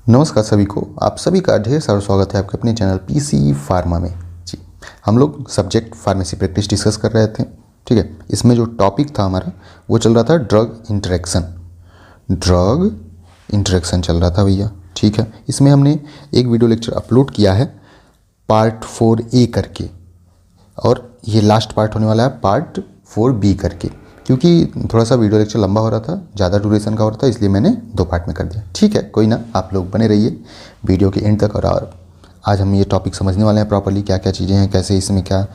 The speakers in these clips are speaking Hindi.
नमस्कार सभी को, आप सभी का ढेर सारा स्वागत है आपके अपने चैनल पीसी फार्मा में। जी, हम लोग सब्जेक्ट फार्मेसी प्रैक्टिस डिस्कस कर रहे थे। ठीक है, इसमें जो टॉपिक था हमारा वो चल रहा था ड्रग इंटरेक्शन चल रहा था भैया। ठीक है, इसमें हमने एक वीडियो लेक्चर अपलोड किया है पार्ट 4A करके, और ये लास्ट पार्ट होने वाला है पार्ट 4B करके, क्योंकि थोड़ा सा वीडियो लेक्चर लंबा हो रहा था, ज़्यादा ड्यूरेशन का हो रहा था, इसलिए मैंने 2 पार्ट में कर दिया। ठीक है, कोई ना, आप लोग बने रहिए वीडियो के एंड तक। और आज हम ये टॉपिक समझने वाले हैं प्रॉपर्ली, क्या क्या चीज़ें हैं, कैसे इसमें क्या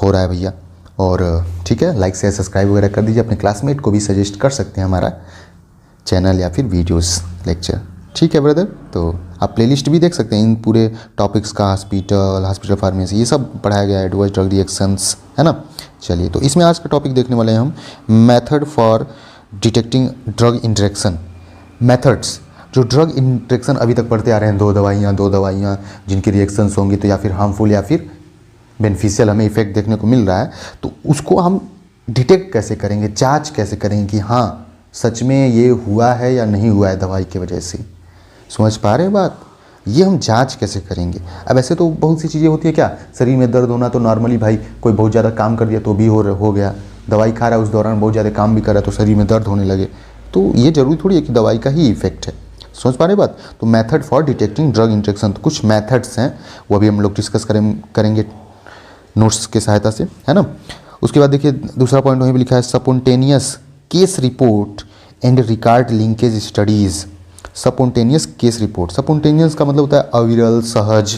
हो रहा है भैया। और ठीक है, लाइक शेयर सब्सक्राइब वगैरह कर दीजिए, अपने क्लासमेट को भी सजेस्ट कर सकते हैं हमारा चैनल या फिर वीडियोस लेक्चर। ठीक है ब्रदर, तो आप प्लेलिस्ट भी देख सकते हैं इन पूरे टॉपिक्स का, हॉस्पिटल फार्मेसी, ये सब पढ़ाया गया है, एडवर्स ड्रग रिएक्शंस, है ना। चलिए, तो इसमें आज का टॉपिक देखने वाले हैं हम method for detecting drug interaction. Methods, जो ड्रग इंटरेक्शन अभी तक पढ़ते आ रहे हैं, दो दवाइयाँ जिनकी रिएक्शंस होंगी तो या फिर हार्मफुल या फिर बेनिफिशियल हमें इफेक्ट देखने को मिल रहा है, तो उसको हम डिटेक्ट कैसे करेंगे, जाँच कैसे करेंगे कि हाँ सच में ये हुआ है या नहीं हुआ है दवाई की वजह से। समझ पा रहे हैं बात, ये हम जांच कैसे करेंगे। अब ऐसे तो बहुत सी चीज़ें होती है, क्या शरीर में दर्द होना तो नॉर्मली भाई कोई बहुत ज़्यादा काम कर दिया तो भी हो गया, दवाई खा रहा है उस दौरान बहुत ज़्यादा काम भी कर रहा है तो शरीर में दर्द होने लगे, तो ये जरूरी थोड़ी है कि दवाई का ही इफेक्ट है। समझ पा रहे बात। तो method for detecting drug interaction, तो कुछ मेथड्स हैं वो अभी हम लोग डिस्कस करेंगे नोट्स के सहायता से, है ना। उसके बाद देखिए दूसरा पॉइंट वहीं भी लिखा है, spontaneous case report and record linkage studies. Spontaneous case report, spontaneous का मतलब होता है अविरल, सहज,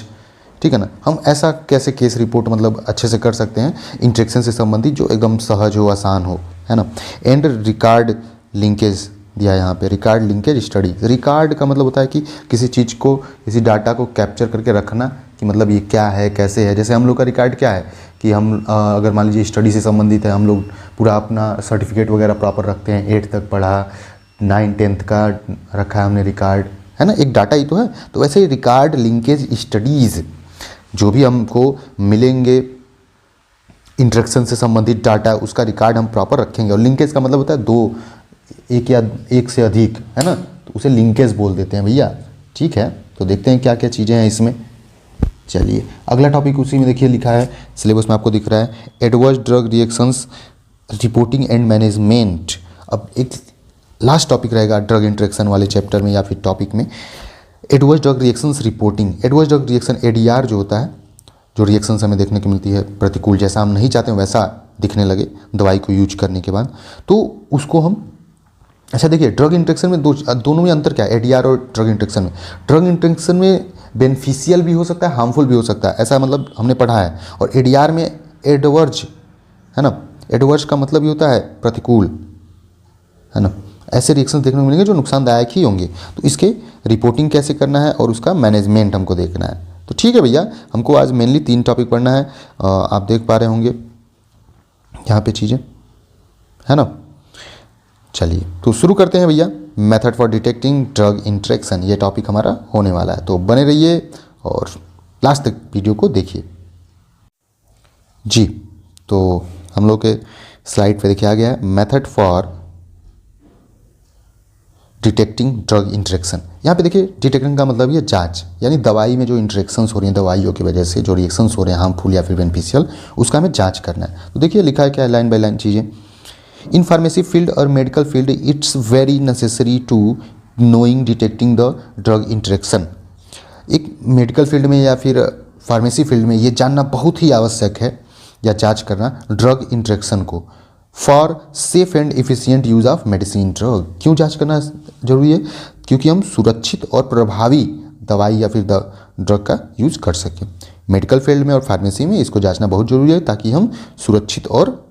ठीक है ना। हम ऐसा कैसे केस रिपोर्ट मतलब अच्छे से कर सकते हैं इंटरेक्शन से संबंधित जो एकदम सहज हो, आसान हो, है ना। एंड रिकॉर्ड लिंकेज दिया है यहाँ पे, रिकॉर्ड लिंकेज स्टडी। रिकॉर्ड का मतलब होता है कि किसी चीज़ को, किसी डाटा को कैप्चर करके रखना कि मतलब ये क्या है, कैसे है। जैसे हम लोग का रिकॉर्ड क्या है कि हम अगर मान लीजिए स्टडी से संबंधित है, हम लोग पूरा अपना सर्टिफिकेट वगैरह प्रॉपर रखते हैं, 8th तक पढ़ा, 9th 10th का रखा है हमने रिकॉर्ड, है ना, एक डाटा ही तो है। तो वैसे ही रिकॉर्ड लिंकेज स्टडीज़, जो भी हमको मिलेंगे इंटरेक्शन से संबंधित डाटा, उसका रिकॉर्ड हम प्रॉपर रखेंगे। और लिंकेज का मतलब होता है दो, एक या एक से अधिक, है ना, तो उसे लिंकेज बोल देते हैं भैया। ठीक है, तो देखते हैं क्या क्या चीज़ें हैं इसमें। चलिए, अगला टॉपिक उसी में देखिए लिखा है, सिलेबस में आपको दिख रहा है, adverse drug reactions reporting and management. अब एक लास्ट टॉपिक रहेगा ड्रग इंटरेक्शन वाले चैप्टर में या फिर टॉपिक में, adverse drug reactions reporting. Adverse drug reaction, ADR जो होता है, जो रिएक्शंस हमें देखने को मिलती है प्रतिकूल, जैसा हम नहीं चाहते हैं वैसा दिखने लगे दवाई को यूज करने के बाद, तो उसको हम, अच्छा देखिए ड्रग इंटरेक्शन में दोनों में अंतर क्या है, एडीआर और ड्रग इंटरेक्शन में। ड्रग इंटरेक्शन में बेनिफिशियल भी हो सकता है, हार्मफुल भी हो सकता है, ऐसा मतलब हमने पढ़ा है। और एडीआर में एडवर्ज, है ना, एडवर्ज का मतलब ये होता है प्रतिकूल, है ना। ऐसे रिएक्शंस देखने को मिलेंगे जो नुकसानदायक ही होंगे, तो इसके रिपोर्टिंग कैसे करना है और उसका मैनेजमेंट हमको देखना है। तो ठीक है भैया, हमको आज मेनली 3 टॉपिक पढ़ना है, आप देख पा रहे होंगे यहाँ पे चीज़ें, है ना। चलिए, तो शुरू करते हैं भैया। Method for detecting drug interaction, ये टॉपिक हमारा होने वाला है, तो बने रहिए और लास्ट तक वीडियो को देखिए जी। तो हम लोग के स्लाइड पे देखिए आ गया है, method for detecting drug interaction. यहाँ पे देखिए डिटेक्टिंग का मतलब ये जांच, यानी दवाई में जो इंटरेक्शंस हो रही हैं, दवाइयों की वजह से जो रिएक्शंस हो रहे हैं हार्मफुल या फिर बेनिफिशियल, उसका हमें जांच करना है। तो देखिए लिखा है क्या है, लाइन बाय लाइन चीज़ें। इन फार्मेसी फील्ड और medical field it's very necessary to knowing detecting the drug interaction. एक मेडिकल फील्ड में या फिर फार्मेसी फील्ड में ये जानना बहुत ही आवश्यक है, या जांच करना ड्रग इंटरेक्शन को, for safe and efficient use of medicine drug. क्यों जांच करना जरूरी है, क्योंकि हम सुरक्षित और प्रभावी दवाई या फिर ड्रग का यूज कर सकें। मेडिकल फील्ड में और फार्मेसी में इसको जांचना बहुत जरूरी है, ताकि हम सुरक्षित और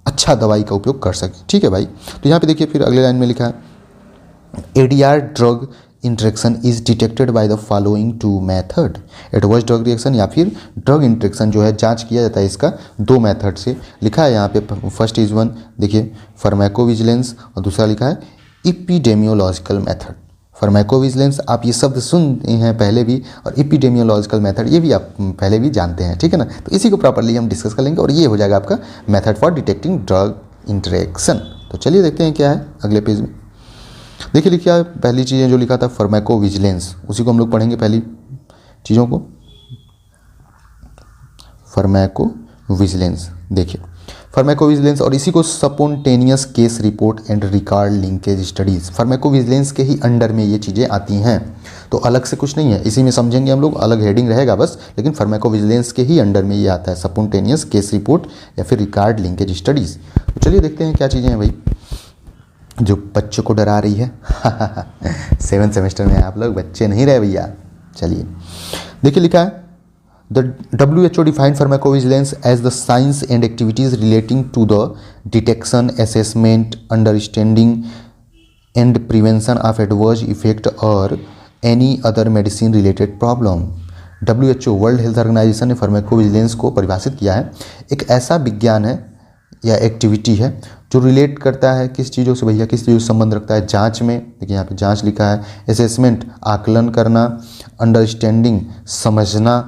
अच्छा दवाई का उपयोग कर सकें। ठीक है भाई, तो यहाँ पे देखिए फिर अगले लाइन में लिखा है, ADR drug interaction is detected by the following 2 method. Adverse drug reaction या फिर ड्रग इंटरेक्शन जो है जांच किया जाता है इसका 2 मेथड से। लिखा है यहाँ पे, फर्स्ट इज वन देखिए फार्माकोविजिलेंस, और दूसरा लिखा है एपिडेमियोलॉजिकल मेथड। फार्माकोविजिलेंस आप ये शब्द सुनते हैं पहले भी, और एपिडेमियोलॉजिकल मेथड ये भी आप पहले भी जानते हैं, ठीक है ना। तो इसी को प्रॉपर्ली हम डिस्कस कर लेंगे और ये हो जाएगा आपका method for detecting drug interaction. तो चलिए देखते हैं क्या है अगले पेज में। देखिए लिखिए पहली चीज़ें जो लिखा था फार्माको विजिलेंस, उसी को हम लोग पढ़ेंगे पहली चीज़ों को। फार्माको विजिलेंस, देखिए फार्माको विजिलेंस और इसी को spontaneous case report and record linkage studies, pharmaco vigilance के ही अंडर में ये चीज़ें आती हैं, तो अलग से कुछ नहीं है, इसी में समझेंगे हम लोग, अलग हेडिंग रहेगा बस, लेकिन फार्माको विजिलेंस के ही अंडर में ये आता है, स्पॉन्टेनियस केस रिपोर्ट या फिर रिकॉर्ड लिंकेज स्टडीज़। तो चलिए देखते हैं क्या चीज़ें हैं भाई जो बच्चों को डरा रही है। 7th सेमेस्टर में आप लोग बच्चे नहीं रहे भैया। चलिए देखिए लिखा है The WHO defined pharmacovigilance as the science and activities relating to the detection, assessment, understanding, and prevention of adverse effect or any other medicine related problem. WHO World Health Organization ने फार्माकोविजिलेंस को परिभाषित किया है, एक ऐसा विज्ञान है या एक्टिविटी है जो रिलेट करता है किस चीज़ों से भैया, किस चीज़ों से संबंध रखता है, जांच में, देखिए यहाँ पे जांच लिखा है, असेसमेंट आकलन करना, अंडरस्टैंडिंग समझना,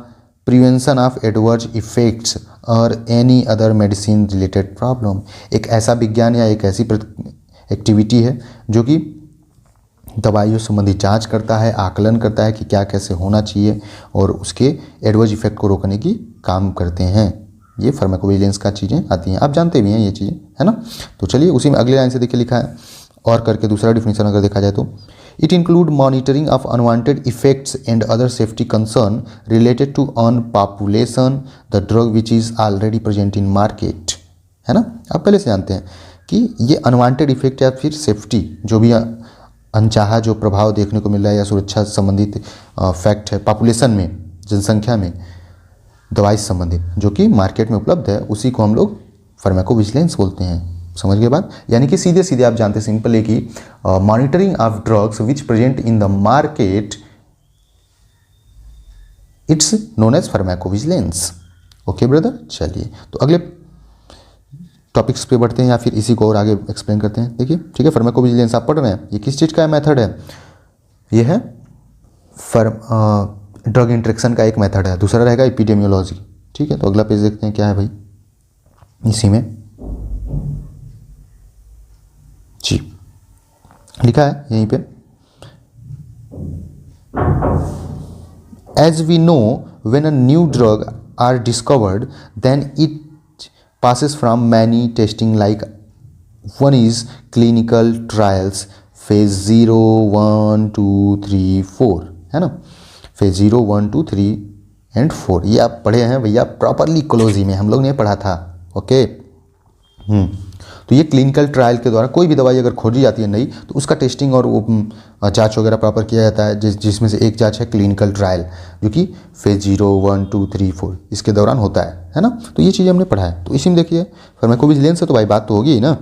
प्रिवेंशन ऑफ एडवर्स इफेक्ट्स और any other medicine related problem, एक ऐसा विज्ञान या एक ऐसी एक्टिविटी है जो कि दवाइयों संबंधी जांच करता है, आकलन करता है कि क्या कैसे होना चाहिए और उसके एडवर्स इफेक्ट को रोकने की काम करते हैं। ये फार्माकोविजिलेंस का चीज़ें आती हैं, आप जानते भी हैं ये चीज़ें, है ना। तो चलिए उसी में अगले लाइन से देखिए लिखा है और करके दूसरा डिफिनीशन अगर देखा जाए तो it include monitoring of unwanted effects and other safety concern related to on population the drug which is already present in market, है ना। आप पहले से जानते हैं कि ये अनवांटेड इफेक्ट या फिर सेफ्टी जो भी अनचाहा जो प्रभाव देखने को मिल रहा है या सुरक्षा संबंधित फैक्ट है पॉपुलेशन में, जनसंख्या में दवाई से संबंधित जो कि मार्केट में उपलब्ध है, उसी को हम लोग फार्माकोविजिलेंस बोलते हैं। समझ गए बात, यानी कि सीधे सीधे आप जानते सिंपल है कि monitoring of drugs which present in the market it's known as pharmacovigilance. Okay brother, चलिए तो अगले टॉपिक्स पे बढ़ते हैं या फिर इसी को और आगे एक्सप्लेन करते हैं। देखिए ठीक है, फार्माकोविजिलेंस आप पढ़ रहे हैं, ये किस चीज़ का मेथड है, ये है ड्रग इंट्रैक्शन का एक मेथड है, दूसरा रहेगा एपिडेमियोलॉजी। ठीक है, तो अगला पेज देखते हैं क्या है भाई इसी में जी लिखा है यहीं पे, as we know when a new drug are discovered then it passes from many testing like one is clinical trials phase 0 1 2 3 4 है ना, phase 0 1 2 3 and 4 ये आप पढ़े हैं भैया प्रॉपरली कोलोजी में हम लोग ने पढ़ा था। ओके तो ये क्लिनिकल ट्रायल के द्वारा कोई भी दवाई अगर खोजी जाती है नई तो उसका टेस्टिंग और वो जांच वगैरह प्रॉपर किया जाता है, जिसमें से एक जांच है क्लिनिकल ट्रायल जो कि फेज 0 1 2 3 4 इसके दौरान होता है ना। तो ये चीज़ें हमने पढ़ा है, तो इसी में देखिए फार्माकोविजिलेंस से तो भाई बात तो होगी ही ना।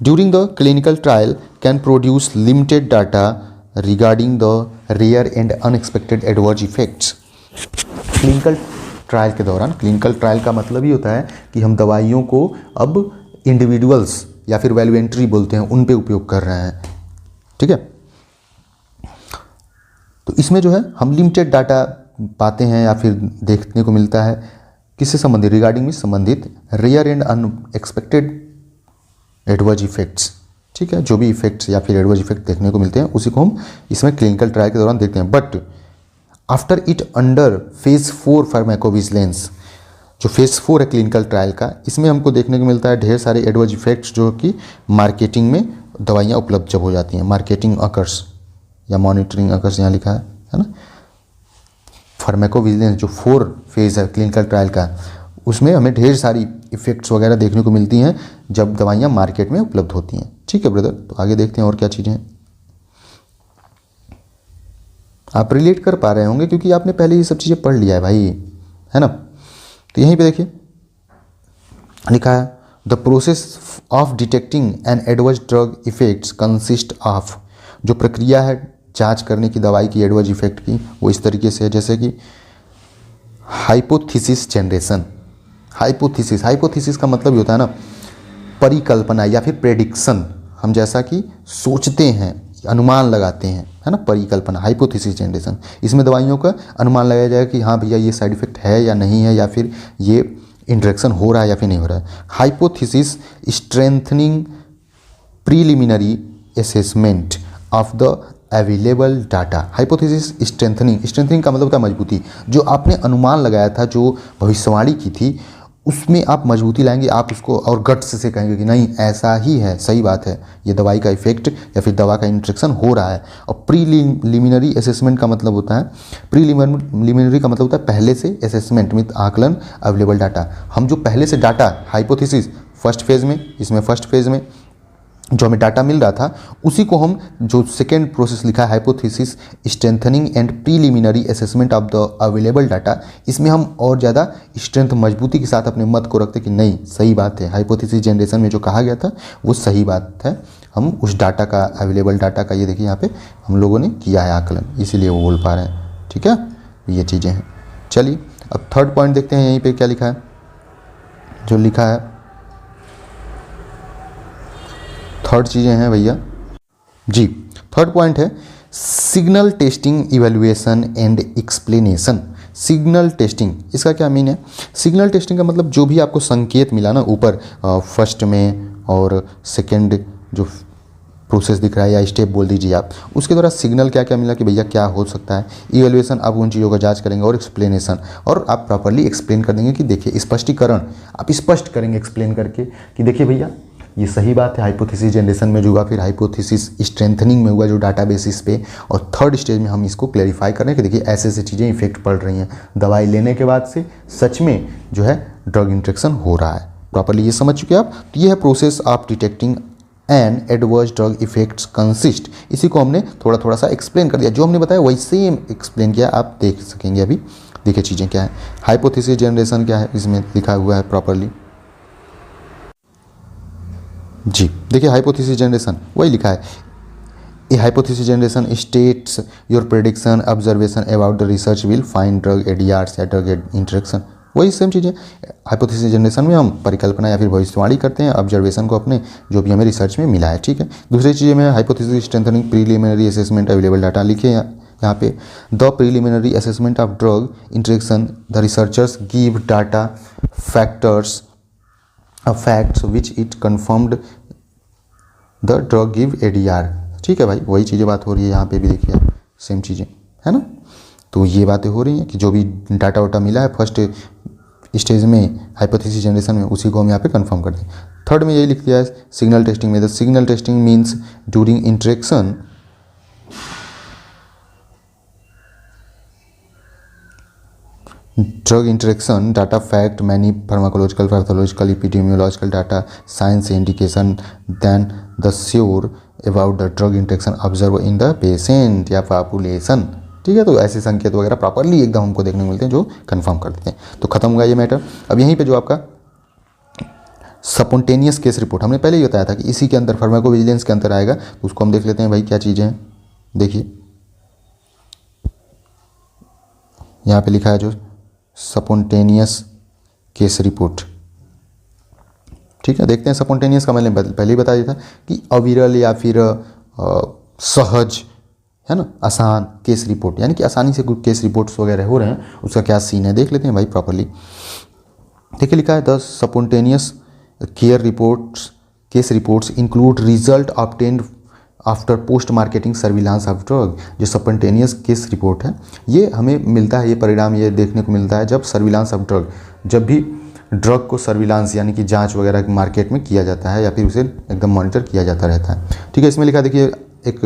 During the clinical trial can produce limited data regarding the rare and unexpected adverse effects. Clinical trial के दौरान, क्लिनिकल ट्रायल का मतलब ही होता है कि हम दवाइयों को अब इंडिविजुअल्स या फिर वैल्यूएंट्री बोलते हैं उन पे उपयोग कर रहे हैं। ठीक है, तो इसमें जो है हम लिमिटेड डाटा पाते हैं या फिर देखने को मिलता है किससे संबंधित, रिगार्डिंग में संबंधित rare and unexpected adverse effects. ठीक है, जो भी इफेक्ट्स या फिर एडवर्स इफेक्ट देखने को मिलते हैं उसी को हम इसमें क्लिनिकल ट्रायल के दौरान देखते हैं। But after it under phase 4 pharmacovigilance, जो फेज 4 है क्लिनिकल ट्रायल का, इसमें हमको देखने को मिलता है ढेर सारे एडवर्स इफेक्ट्स जो कि मार्केटिंग में दवाइयाँ उपलब्ध जब हो जाती हैं, मार्केटिंग अकर्स या मॉनिटरिंग अकर्स यहाँ लिखा है ना। फार्माकोविजिलेंस जो 4 फेज है क्लिनिकल ट्रायल का, उसमें हमें ढेर सारी इफेक्ट्स वगैरह देखने को मिलती हैं जब दवाइयाँ मार्केट में उपलब्ध होती हैं। ठीक है ब्रदर, तो आगे देखते हैं और क्या चीज़ें हैं। आप रिलेट कर पा रहे होंगे क्योंकि आपने पहले ये सब चीज़ें पढ़ लिया है भाई, है ना। तो यहीं पे देखिए लिखा है the process of detecting N adverse drug effects consist of, जो प्रक्रिया है जांच करने की दवाई की एडवर्स इफेक्ट की वो इस तरीके से है जैसे कि हाइपोथेसिस जनरेशन। हाइपोथेसिस का मतलब ये होता है ना परिकल्पना या फिर प्रेडिक्शन, हम जैसा कि सोचते हैं, अनुमान लगाते हैं, है ना, परिकल्पना, हाइपोथेसिस जनरेशन। इसमें दवाइयों का अनुमान लगाया जाएगा कि हाँ भैया ये साइड इफेक्ट है या नहीं है, या फिर ये इंटरेक्शन हो रहा है या फिर नहीं हो रहा है। Hypothesis strengthening preliminary assessment of the available data. Hypothesis strengthening, strengthening का मतलब होता है मजबूती। जो आपने अनुमान लगाया था, जो भविष्यवाणी की थी, उसमें आप मजबूती लाएंगे, आप उसको और गट्स से कहेंगे कि नहीं ऐसा ही है, सही बात है, ये दवाई का इफेक्ट या फिर दवा का इंट्रैक्शन हो रहा है। और प्रीलिमिनरी असेसमेंट का मतलब होता है, प्रीलिमिनरी का मतलब होता है पहले से असेसमेंट में आकलन, अवेलेबल डाटा। हम जो पहले से डाटा हाइपोथेसिस फर्स्ट फेज में, इसमें फर्स्ट फेज में जो हमें डाटा मिल रहा था, उसी को हम जो सेकेंड प्रोसेस लिखा है hypothesis strengthening and preliminary assessment of the available data, इसमें हम और ज़्यादा स्ट्रेंथ मजबूती के साथ अपने मत को रखते कि नहीं सही बात है, हाइपोथेसिस जनरेशन में जो कहा गया था वो सही बात है। हम उस डाटा का, अवेलेबल डाटा का, ये देखिए यहाँ पे हम लोगों ने किया है आकलन, इसीलिए वो बोल पा रहे हैं। ठीक है, ये चीज़ें हैं। चलिए अब थर्ड पॉइंट देखते हैं, यहीं पर क्या लिखा है। जो लिखा है थर्ड चीज़ें हैं भैया जी, थर्ड पॉइंट है signal testing, evaluation and explanation. Signal testing, इसका क्या मीन है? सिग्नल टेस्टिंग का मतलब जो भी आपको संकेत मिला ना ऊपर फर्स्ट में और सेकंड जो प्रोसेस दिख रहा है या स्टेप बोल दीजिए आप, उसके द्वारा सिग्नल क्या क्या मिला कि भैया क्या हो सकता है। इवैल्यूएशन, आप उन चीज़ों का जांच करेंगे, और एक्सप्लेनेशन, और आप प्रॉपर्ली एक्सप्लेन कर देंगे कि देखिए, स्पष्टीकरण आप स्पष्ट करेंगे एक्सप्लेन करके कि देखिए भैया ये सही बात है, हाइपोथेसिस जनरेशन में जो हुआ, फिर हाइपोथेसिस स्ट्रेंथनिंग में हुआ जो डाटा बेसिस पे, और थर्ड स्टेज में हम इसको क्लैरिफाई कर रहे हैं कि देखिए ऐसे ऐसे चीज़ें इफेक्ट पड़ रही हैं, दवाई लेने के बाद से सच में जो है ड्रग इंट्रैक्शन हो रहा है। प्रॉपर्ली ये समझ चुके आप। तो ये है process of detecting N adverse drug effects consist. इसी को हमने थोड़ा थोड़ा सा एक्सप्लेन कर दिया, जो हमने बताया वैसे ही एक्सप्लेन किया, आप देख सकेंगे। अभी देखिए चीज़ें क्या है। हाइपोथेसिस जनरेशन क्या है, इसमें लिखा हुआ है प्रॉपर्ली जी। देखिए हाइपोथेसिस जनरेशन वही लिखा है, a hypothesis generation states your prediction observation about the research will find drug ADRs या ड्रग इंटरेक्शन। वही सेम चीज़ें। हाइपोथेसिस जनरेशन में हम परिकल्पना या फिर भविष्यवाणी करते हैं, ऑब्जर्वेशन को अपने जो भी हमें रिसर्च में मिला है। ठीक है, दूसरी चीज़ में hypothesis strengthening, preliminary assessment, available data. लिखिए यहाँ पे the preliminary assessment of drug interaction, the researchers give data factors facts which it confirmed the drug give ADR। ठीक है भाई, वही चीज़ें बात हो रही है यहाँ पे भी, देखिए आप सेम चीज़ें है ना। तो ये बातें हो रही हैं कि जो भी डाटा वाटा मिला है फर्स्ट स्टेज में हाइपोथेसिस जनरेशन में, उसी को हम यहाँ पे कंफर्म कर दें। थर्ड में यही लिख दिया है सिग्नल टेस्टिंग में, the signal testing means during interaction drug interaction data fact many pharmacological, pathological, epidemiological data science indication than the sure about the drug interaction observed in the patient या population। ठीक है, तो ऐसे संकेत वगैरह प्रॉपरली एकदम हमको देखने को मिलते हैं जो कंफर्म कर देते हैं। तो खत्म हुआ ये मैटर। अब यहीं पे जो आपका स्पॉन्टेनियस केस रिपोर्ट, हमने पहले ही बताया था कि इसी के अंदर फार्माकोविजिलेंस के अंदर आएगा, तो उसको हम देख लेते हैं भाई क्या चीज़ें हैं। देखिए यहाँ पे लिखा है जो स्पॉन्टेनियस केस रिपोर्ट। ठीक है, देखते हैं स्पॉन्टेनियस का मैंने पहले ही बता दिया था कि अविरल या फिर सहज है ना, आसान केस रिपोर्ट, यानी कि आसानी से कुछ केस रिपोर्ट्स वगैरह हो रहे हैं, उसका क्या सीन है देख लेते हैं भाई प्रॉपरली। देखिए लिखा है the spontaneous care reports, case reports include result obtained after post marketing surveillance of drug. जो स्पॉन्टेनियस केस रिपोर्ट है ये हमें मिलता है, ये परिणाम ये देखने को मिलता है जब सर्विलांस ऑफ ड्रग, जब भी ड्रग को सर्विलांस यानी कि जांच वगैरह मार्केट में किया जाता है या फिर उसे एकदम मॉनिटर किया जाता रहता है। ठीक है, इसमें लिखा देखिए एक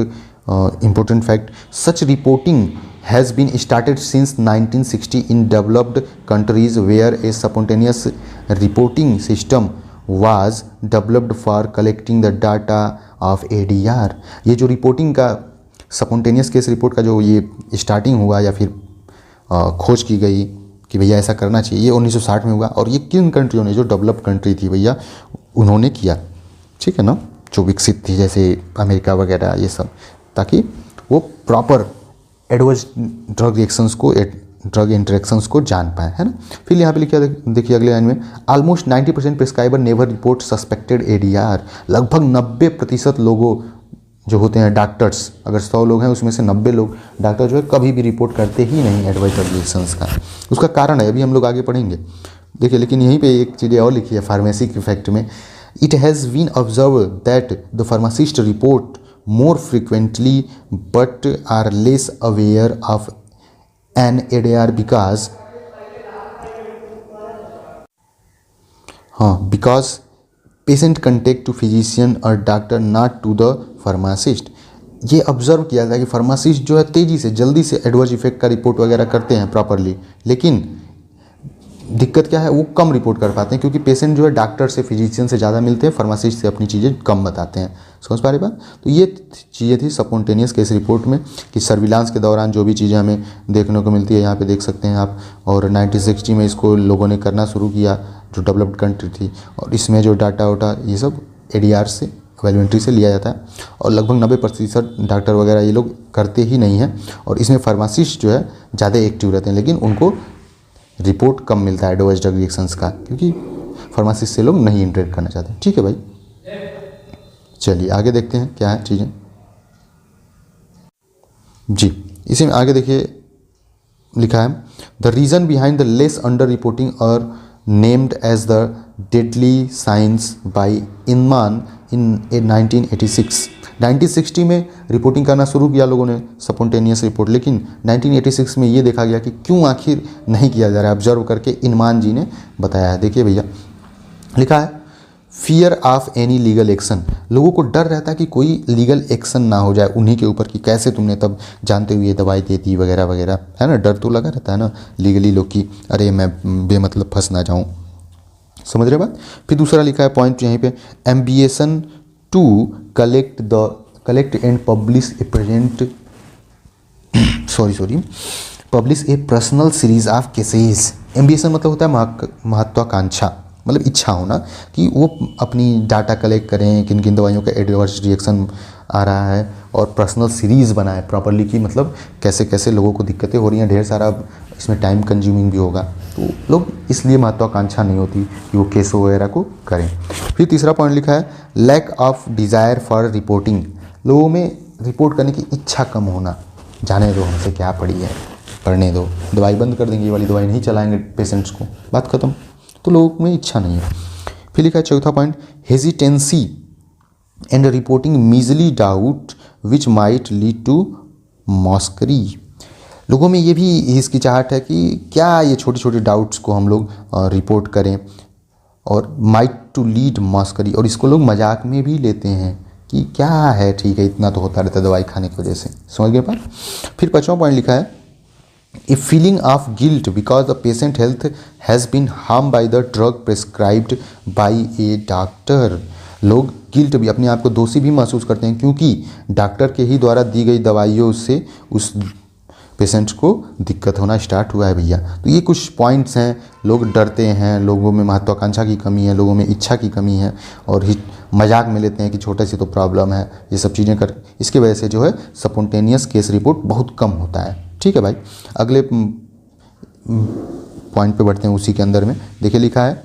important fact, such reporting has been started since 1960 in developed countries where a spontaneous reporting system was developed for collecting the data of ADR। ये जो रिपोर्टिंग का स्पॉन्टेनियस केस रिपोर्ट का जो ये स्टार्टिंग हुआ या फिर खोज की गई कि भैया ऐसा करना चाहिए, ये 1960 में हुआ। और ये किन कंट्रियों ने, जो डेवलप्ड कंट्री थी भैया उन्होंने किया। ठीक है ना, जो विकसित थी जैसे अमेरिका वगैरह ये सब, ताकि वो प्रॉपर एडवर्स ड्रग रिएक्शंस को, ड्रग इंटरेक्शंस को जान पाए, है ना। फिर यहाँ पे लिखा देखिए अगले लाइन में, almost 90% prescriber never report suspected ADR। लगभग 90% लोगों जो होते हैं डॉक्टर्स, अगर 100 लोग हैं उसमें से 90 लोग डॉक्टर जो है कभी भी रिपोर्ट करते ही नहीं एडवर्स ड्रग रिएक्शंस का। उसका कारण है अभी हम लोग आगे पढ़ेंगे। देखिए लेकिन यहीं पे एक चीज़ और लिखी है फार्मेसी के इफेक्ट में, it has been observe that the pharmacist report more frequently but are less aware of an ADR because patient contact to physician or doctor not to the pharmacist। ये ऑब्जर्व किया गया कि फार्मासिस्ट जो है तेज़ी से जल्दी से एडवर्स इफेक्ट का रिपोर्ट वगैरह करते हैं प्रॉपरली, लेकिन दिक्कत क्या है, वो कम रिपोर्ट कर पाते हैं क्योंकि पेशेंट जो है डॉक्टर से फिजिशियन से ज़्यादा मिलते हैं, फार्मासिस्ट से अपनी चीज़ें कम बताते हैं। समझ पा रही बात। तो ये चीज़ें थी स्पॉन्टेनियस केस रिपोर्ट में कि सर्विलांस के दौरान जो भी चीज़ें हमें देखने को मिलती है, यहाँ पे देख सकते हैं आप। और 1960 में इसको लोगों ने करना शुरू किया, जो डेवलप्ड कंट्री थी, और इसमें जो डाटा वाटा ये सब ADR से वैल्यूमेट्री से लिया जाता है, और लगभग 90% डॉक्टर वगैरह ये लोग करते ही नहीं हैं। और इसमें फार्मासिस्ट जो है ज़्यादा एक्टिव रहते हैं, लेकिन उनको रिपोर्ट कम मिलता है एडवर्स ड्रग रिएक्शंस का, क्योंकि फार्मासिस्ट से लोग नहीं इंटरेक्ट करना चाहते। ठीक है भाई, चलिए आगे देखते हैं क्या है चीज़ें जी। इसी में आगे देखिए लिखा है, the reason behind the less under reporting और named as the deadly science by Inman in 1986। 1960 में रिपोर्टिंग करना शुरू किया लोगों ने स्पॉन्टेनियस रिपोर्ट, लेकिन 1986 में ये देखा गया कि क्यों आखिर नहीं किया जा रहा है, ऑब्जर्व करके इनमान जी ने बताया है। देखिए भैया लिखा है, fear of any legal action. लोगों को डर रहता है कि कोई लीगल एक्शन ना हो जाए उन्हीं के ऊपर कि कैसे तुमने तब जानते हुए दवाई दे दी वगैरह वगैरह, है ना। डर तो लगा रहता है ना लीगली लोग की, अरे मैं बेमतलब फंस ना जाऊँ। समझ रहे बात। फिर दूसरा लिखा है पॉइंट यहीं पे, ambition to collect and publish a publish a personal series of cases. Ambition मतलब होता है महत्वाकांक्षा, मतलब इच्छा होना कि वो अपनी डाटा कलेक्ट करें, किन किन दवाइयों का एडवर्स रिएक्शन आ रहा है, और पर्सनल सीरीज़ बनाए प्रॉपरली कि मतलब कैसे कैसे लोगों को दिक्कतें हो रही हैं, ढेर सारा इसमें टाइम कंज्यूमिंग भी होगा, तो लोग इसलिए महत्वाकांक्षा नहीं होती कि वो केस वगैरह को करें। फिर तीसरा पॉइंट लिखा है, lack of desire for reporting. लोगों में रिपोर्ट करने की इच्छा कम होना, जाने दो हमसे क्या पड़ी है, पढ़ने दो, दवाई बंद कर देंगे, ये वाली दवाई नहीं चलाएंगे पेशेंट्स को, बात खत्म। तो लोगों में इच्छा नहीं है। फिर लिखा है चौथा point, hesitancy and reporting measly doubt which might lead to mockery. लोगों में ये भी हिचकिचाहट है कि क्या ये छोटे छोटे डाउट्स को हम लोग रिपोर्ट करें, और माइट टू लीड मॉस्करी, और इसको लोग मजाक में भी लेते हैं कि क्या है, ठीक है इतना तो होता रहता है दवाई खाने की वजह से। समझ गए बात। फिर पांचवा पॉइंट लिखा है, a feeling of guilt because the patient health has been harm by the drug prescribed by a doctor. लोग गिल्ट भी, अपने आप को दोषी भी महसूस करते हैं क्योंकि डॉक्टर के ही द्वारा दी गई दवाइयों से उस पेशेंट्स को दिक्कत होना स्टार्ट हुआ है भैया। तो ये कुछ पॉइंट्स हैं, लोग डरते हैं, लोगों में महत्वाकांक्षा की कमी है, लोगों में इच्छा की कमी है, और मजाक में लेते हैं कि छोटे से तो प्रॉब्लम है, ये सब चीज़ें कर, इसके वजह से जो है स्पॉन्टेनियस केस रिपोर्ट बहुत कम होता है। ठीक है भाई, अगले पॉइंट पे बढ़ते हैं उसी के अंदर में। देखिए लिखा है,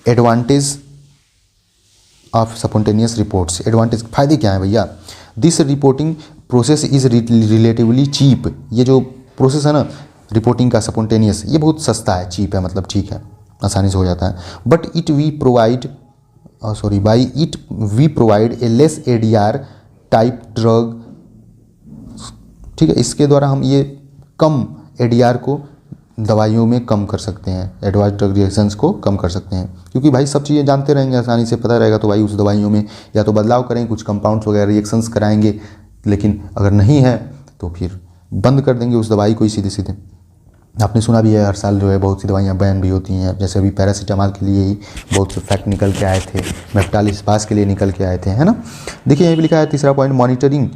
advantage of spontaneous reports. Advantage, फायदे क्या है भैया। This reporting process is relatively cheap. ये जो प्रोसेस है ना रिपोर्टिंग का स्पॉन्टेनियस, ये बहुत सस्ता है, चीप है, मतलब ठीक है, आसानी से हो जाता है। But it we provide by it we provide a less ADR type drug. ठीक है, इसके द्वारा हम ये कम ADR को दवाइयों में कम कर सकते हैं, एडवांस ड्रग रिएक्शंस को कम कर सकते हैं, क्योंकि भाई सब चीज़ें जानते रहेंगे, आसानी से पता रहेगा, तो भाई उस दवाइयों में या तो बदलाव करेंगे, कुछ कंपाउंड्स वगैरह रिएक्शंस कराएंगे, लेकिन अगर नहीं है तो फिर बंद कर देंगे उस दवाई को ही सीधे सीधे। आपने सुना भी है हर साल जो है बहुत सी दवाइयाँ बैन भी होती हैं, जैसे अभी पैरासीटामॉल के लिए ही बहुत से फैक्ट निकल के आए थे, मेफ्टालिस्पास के लिए निकल के आए थे, है ना। देखिए यहाँ भी लिखा है तीसरा point, monitoring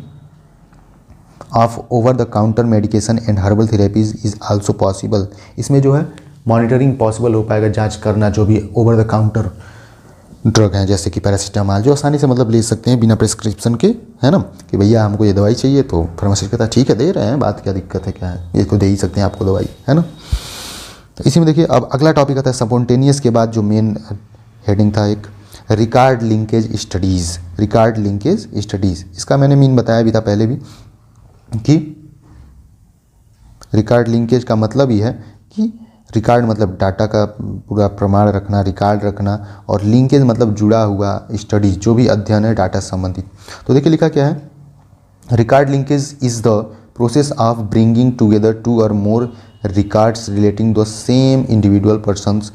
of over the counter medication and herbal therapies is also possible. इसमें जो है मॉनिटरिंग पॉसिबल हो पाएगा, जांच करना, जो भी ओवर द काउंटर ड्रग हैं जैसे कि पैरासीटामॉल, जो आसानी से मतलब ले सकते हैं बिना प्रिस्क्रिप्शन के, है ना, कि भैया हमको ये दवाई चाहिए, तो फार्मासिस्ट कहता है ठीक है दे रहे हैं, बात क्या दिक्कत है, क्या है, ये तो दे ही सकते हैं आपको दवाई, है ना। तो इसी में देखिए अब अगला टॉपिक आता है स्पॉन्टेनियस के बाद जो मेन हेडिंग था एक, record linkage studies. Record linkage studies, इसका मैंने मीन बताया भी था पहले भी कि रिकॉर्ड लिंकेज का मतलब ये है कि रिकॉर्ड मतलब डाटा का पूरा प्रमाण रखना, रिकॉर्ड रखना, और लिंकेज मतलब जुड़ा हुआ स्टडीज, जो भी अध्ययन है डाटा से संबंधित। तो देखिए लिखा क्या है, record linkage is the process of bringing together two or more records relating the same individual persons,